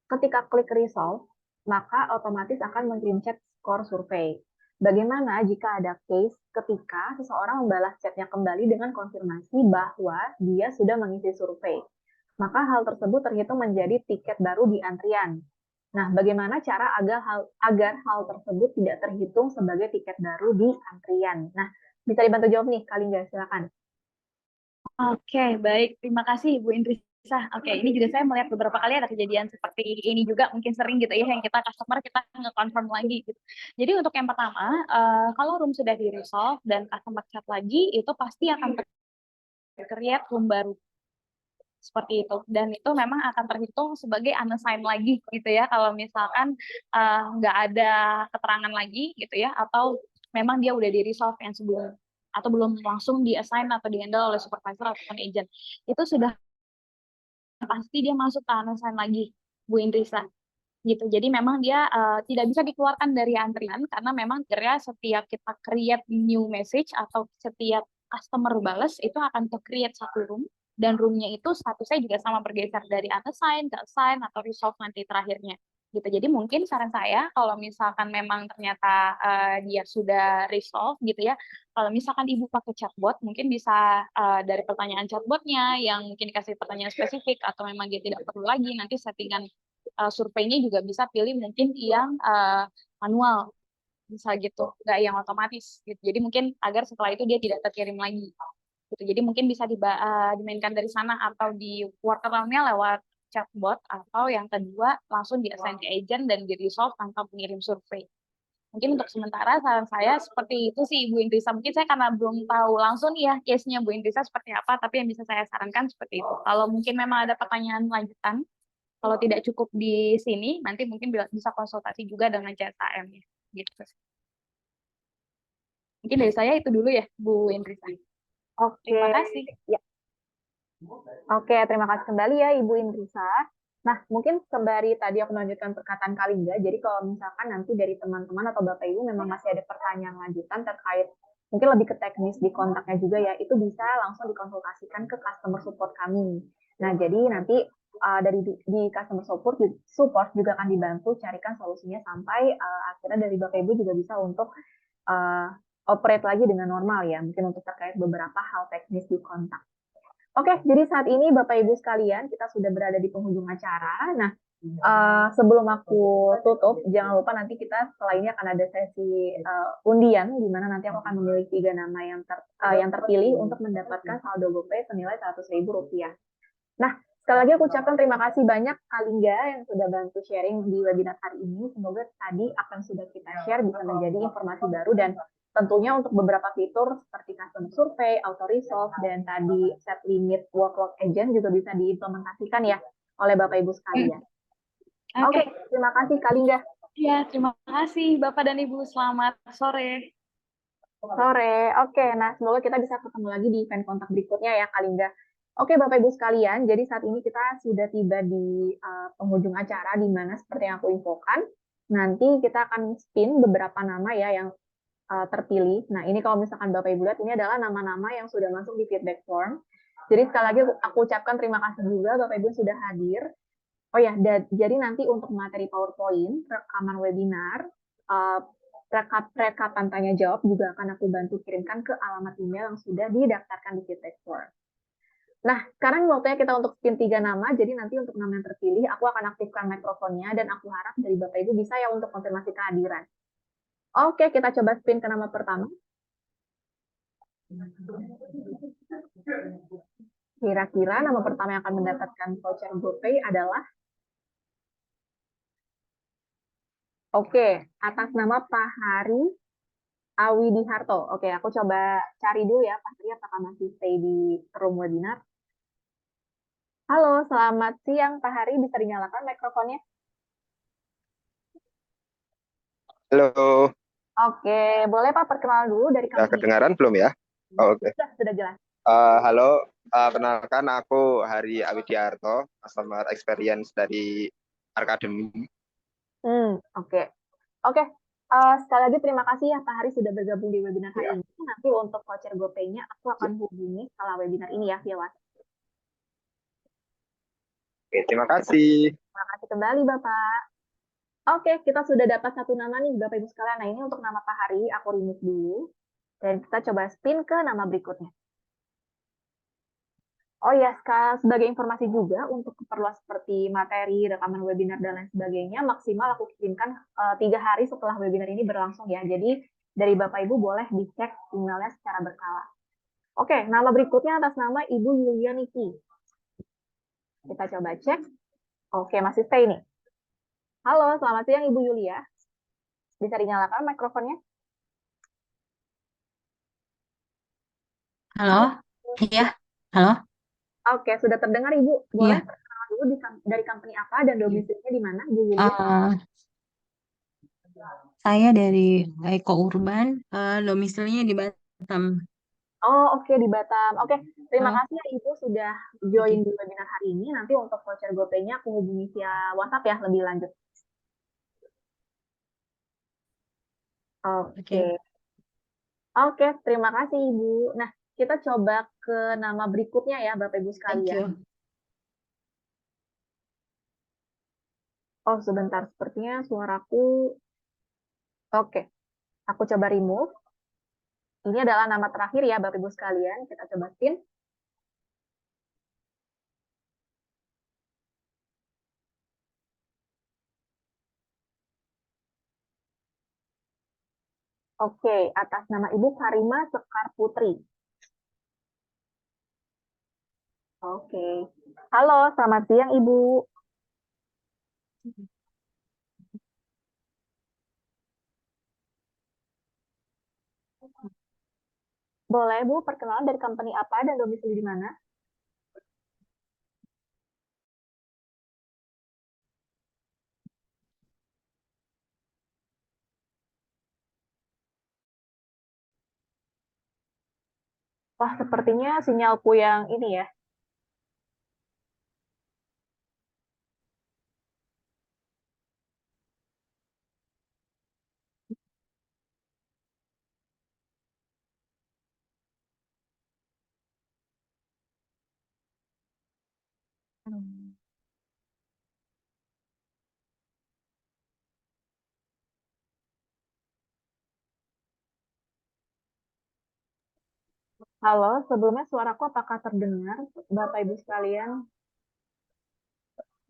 Ketika klik resolve, maka otomatis akan mengirim chat skor survei. Bagaimana jika ada case ketika seseorang membalas chatnya kembali dengan konfirmasi bahwa dia sudah mengisi survei? Maka hal tersebut terhitung menjadi tiket baru di antrian. Nah, bagaimana cara agar hal tersebut tidak terhitung sebagai tiket baru di antrian? Nah, bisa dibantu jawab nih, Kalingga, silakan. Oke, baik. Terima kasih Bu Indrisa. Oke, ini juga saya melihat beberapa kali ada kejadian seperti ini juga, mungkin sering gitu ya, yang kita customer kita nge-confirm lagi gitu. Jadi untuk yang pertama, kalau room sudah di-resolve dan customer chat lagi, itu pasti akan create room baru. Seperti itu. Dan itu memang akan terhitung sebagai unassigned lagi gitu ya, kalau misalkan nggak ada keterangan lagi gitu ya, atau memang dia udah di-resolve yang sebelum atau belum langsung di-assign atau di-handle oleh supervisor ataupun agent. Itu sudah pasti dia masuk ke unassigned lagi, Bu Indrisa. Gitu. Jadi memang dia tidak bisa dikeluarkan dari antrian karena memang kira setiap kita create new message atau setiap customer balas itu akan create satu room dan roomnya itu statusnya juga sama bergeser dari unassigned ke assign atau resolve nanti terakhirnya. Gitu. Jadi mungkin saran saya kalau misalkan memang ternyata dia sudah resolve gitu ya, kalau misalkan Ibu pakai chatbot, mungkin bisa dari pertanyaan chatbotnya yang mungkin dikasih pertanyaan spesifik atau memang dia tidak perlu lagi, nanti settingan surveinya juga bisa pilih mungkin yang manual, bisa gitu, nggak yang otomatis gitu. Jadi mungkin agar setelah itu dia tidak terkirim lagi. Gitu. Jadi mungkin bisa dimainkan dari sana atau di workaround-nya lewat chatbot atau yang kedua langsung di-assign ke agent dan di-resolve tanpa mengirim survei. Mungkin untuk sementara saran saya seperti itu sih Bu Indrisa. Mungkin saya karena belum tahu langsung nih ya case-nya Bu Indrisa seperti apa, tapi yang bisa saya sarankan seperti itu. Kalau mungkin memang ada pertanyaan lanjutan, kalau tidak cukup di sini, nanti mungkin bisa konsultasi juga dengan CSAM-nya. Gitu. Mungkin dari saya itu dulu ya, Bu Indrisa. Oke, Terima kasih. ya. Oke, terima kasih kembali ya Ibu Indrisa. Nah, mungkin sembari tadi aku melanjutkan perkataan Kalingga, jadi kalau misalkan nanti dari teman-teman atau Bapak Ibu memang masih ada pertanyaan lanjutan terkait mungkin lebih ke teknis di kontaknya juga ya, itu bisa langsung dikonsultasikan ke customer support kami. Nah, jadi nanti dari di customer support juga akan dibantu carikan solusinya sampai akhirnya dari Bapak Ibu juga bisa untuk operate lagi dengan normal ya, mungkin untuk terkait beberapa hal teknis di kontak. Oke, jadi saat ini Bapak Ibu sekalian, kita sudah berada di penghujung acara. Nah, sebelum aku tutup, jangan lupa nanti kita setelah ini akan ada sesi undian, di mana nanti aku akan memilih 3 nama yang terpilih untuk mendapatkan saldo GoPay senilai Rp100.000. Nah, sekali lagi aku ucapkan terima kasih banyak Kalingga yang sudah bantu sharing di webinar hari ini. Semoga tadi apa yang sudah kita share bisa menjadi informasi baru dan tentunya untuk beberapa fitur seperti custom survey, auto resolve, dan tadi set limit workload agent juga bisa diimplementasikan ya oleh Bapak Ibu sekalian. Oke, terima kasih Kalingga. Ya, terima kasih Bapak dan Ibu. Selamat sore. Sore. Oke, nah semoga kita bisa ketemu lagi di event kontak berikutnya ya Kalingga. Oke Bapak Ibu sekalian, jadi saat ini kita sudah tiba di penghujung acara di mana seperti yang aku infokan, nanti kita akan spin beberapa nama ya yang terpilih. Nah, ini kalau misalkan Bapak Ibu lihat, ini adalah nama-nama yang sudah masuk di feedback form. Jadi sekali lagi aku ucapkan terima kasih juga Bapak Ibu sudah hadir. Oh ya, jadi nanti untuk materi PowerPoint, rekaman webinar, rekapan tanya jawab juga akan aku bantu kirimkan ke alamat email yang sudah didaftarkan di feedback form. Nah, sekarang waktunya kita untuk spin 3 nama, jadi nanti untuk nama yang terpilih, aku akan aktifkan mikrofonnya dan aku harap dari Bapak Ibu bisa ya untuk konfirmasi kehadiran. Oke, kita coba spin ke nama pertama. Kira-kira nama pertama yang akan mendapatkan voucher GoPay adalah? Oke, atas nama Pak Hari Awidiharto. Oke, aku coba cari dulu ya, Pak Hari apakah masih stay di room webinar. Halo, selamat siang Pak Hari, bisa dinyalakan mikrofonnya? Halo, Oke, boleh Pak perkenalan dulu dari udah company kedengaran belum ya? Oh, oke. sudah jelas. Halo, kenalkan aku Hari Awidiarto, Customer Experience dari Arkademi. Oke. Oke, sekali lagi terima kasih ya Pak Hari sudah bergabung di webinar hari Ya, ini. Nanti untuk voucher GoPay-nya aku akan hubungi setelah webinar ini ya via WhatsApp. oke, terima kasih. Terima kasih kembali Bapak. Oke, kita sudah dapat satu nama nih Bapak Ibu sekalian. Nah ini untuk nama Pak Hari, aku remove dulu. Dan kita coba spin ke nama berikutnya. Oh ya, sebagai informasi juga untuk keperluan seperti materi, rekaman webinar, dan lain sebagainya, maksimal aku kirimkan 3 hari setelah webinar ini berlangsung ya. Jadi dari Bapak Ibu boleh dicek emailnya secara berkala. Oke, nama berikutnya atas nama Ibu Yulianiki. Kita coba cek. Oke, masih stay nih. Halo, selamat siang Ibu Yulia. Bisa dinyalakan mikrofonnya? Halo, iya, halo, Oke, sudah terdengar Ibu. Boleh iya. perkenalan dulu dari company apa dan domisilinya di mana, Bu Yulia? Saya dari Eko Urban, domisilinya di Batam. Oh, oke di Batam. Oke, terima Halo, kasih ya Ibu sudah join oke, di webinar hari ini. Nanti untuk voucher GoPay-nya aku hubungi via WhatsApp ya lebih lanjut. Oke. oke, Oke, terima kasih Ibu. Nah, kita coba ke nama berikutnya ya Bapak Ibu thank sekalian. you. Oh, sebentar. Sepertinya suaraku. Oke, aku coba remove. Ini adalah nama terakhir ya Bapak Ibu sekalian. Kita coba spin. Oke, atas nama Ibu Karima Sekar Putri. Oke. Halo, selamat siang Ibu. Boleh Bu, perkenalan dari company apa dan domisili di mana? Wah, sepertinya sinyalku yang ini ya. Halo, sebelumnya suaraku apakah terdengar, Bapak Ibu sekalian?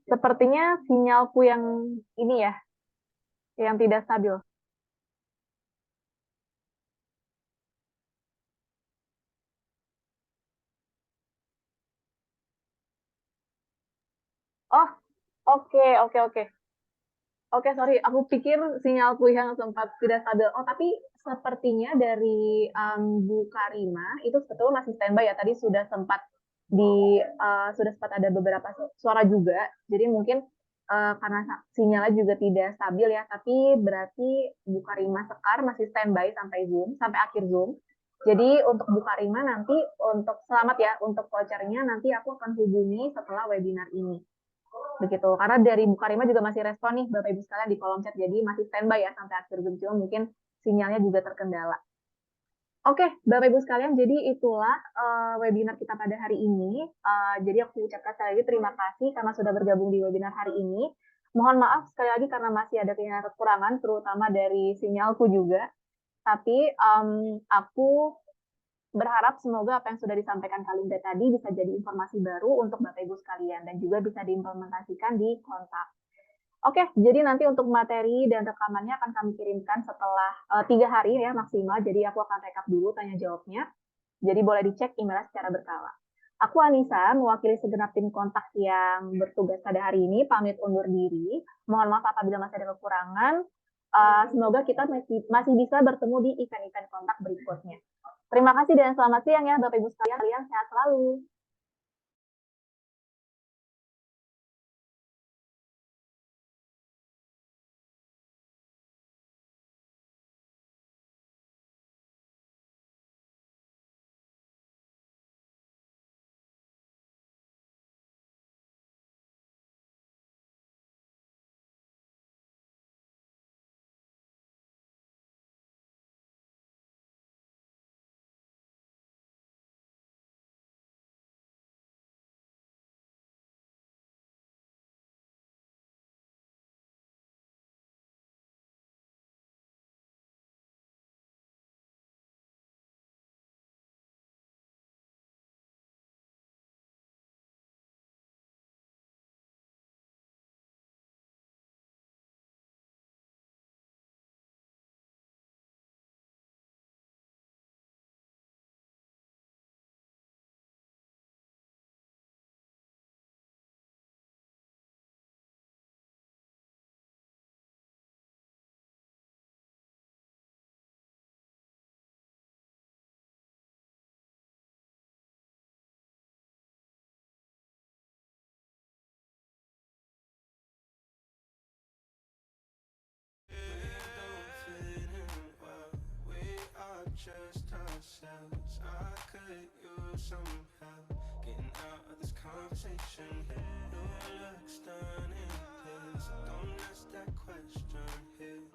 Sepertinya sinyalku yang ini ya, yang tidak stabil. Oh, oke, oke, oke. Oke, sorry, aku pikir sinyalku yang sempat tidak stabil. Oh, tapi sepertinya dari Bu Karima itu sebetulnya masih standby ya. Tadi sudah sempat ada beberapa suara juga. Jadi mungkin karena sinyalnya juga tidak stabil ya. Tapi berarti Bu Karima Sekar masih standby sampai akhir Zoom. Jadi untuk Bu Karima nanti untuk selamat ya untuk vouchernya nanti aku akan hubungi setelah webinar ini begitu. Karena dari Bu Karima juga masih respon nih Bapak Ibu sekalian di kolom chat, jadi masih standby ya sampai akhir Zoom, cuma mungkin sinyalnya juga terkendala. Oke, Bapak Ibu sekalian, jadi itulah webinar kita pada hari ini. Jadi aku ucapkan sekali lagi terima kasih karena sudah bergabung di webinar hari ini. Mohon maaf sekali lagi karena masih ada kekurangan, terutama dari sinyalku juga. Tapi aku berharap semoga apa yang sudah disampaikan Kalinda tadi bisa jadi informasi baru untuk Bapak Ibu sekalian dan juga bisa diimplementasikan di kontak. Oke, jadi nanti untuk materi dan rekamannya akan kami kirimkan setelah 3 hari ya maksimal. Jadi aku akan rekap dulu tanya jawabnya. Jadi boleh dicek emailnya secara berkala. Aku Anissa, mewakili segenap tim kontak yang bertugas pada hari ini, pamit undur diri. Mohon maaf apabila masih ada kekurangan. Semoga kita masih bisa bertemu di event-event kontak berikutnya. Terima kasih dan selamat siang ya Bapak Ibu sekalian. Kalian sehat selalu. ourselves. I could use some help getting out of this conversation here. Your looks done in this. Don't ask that question here.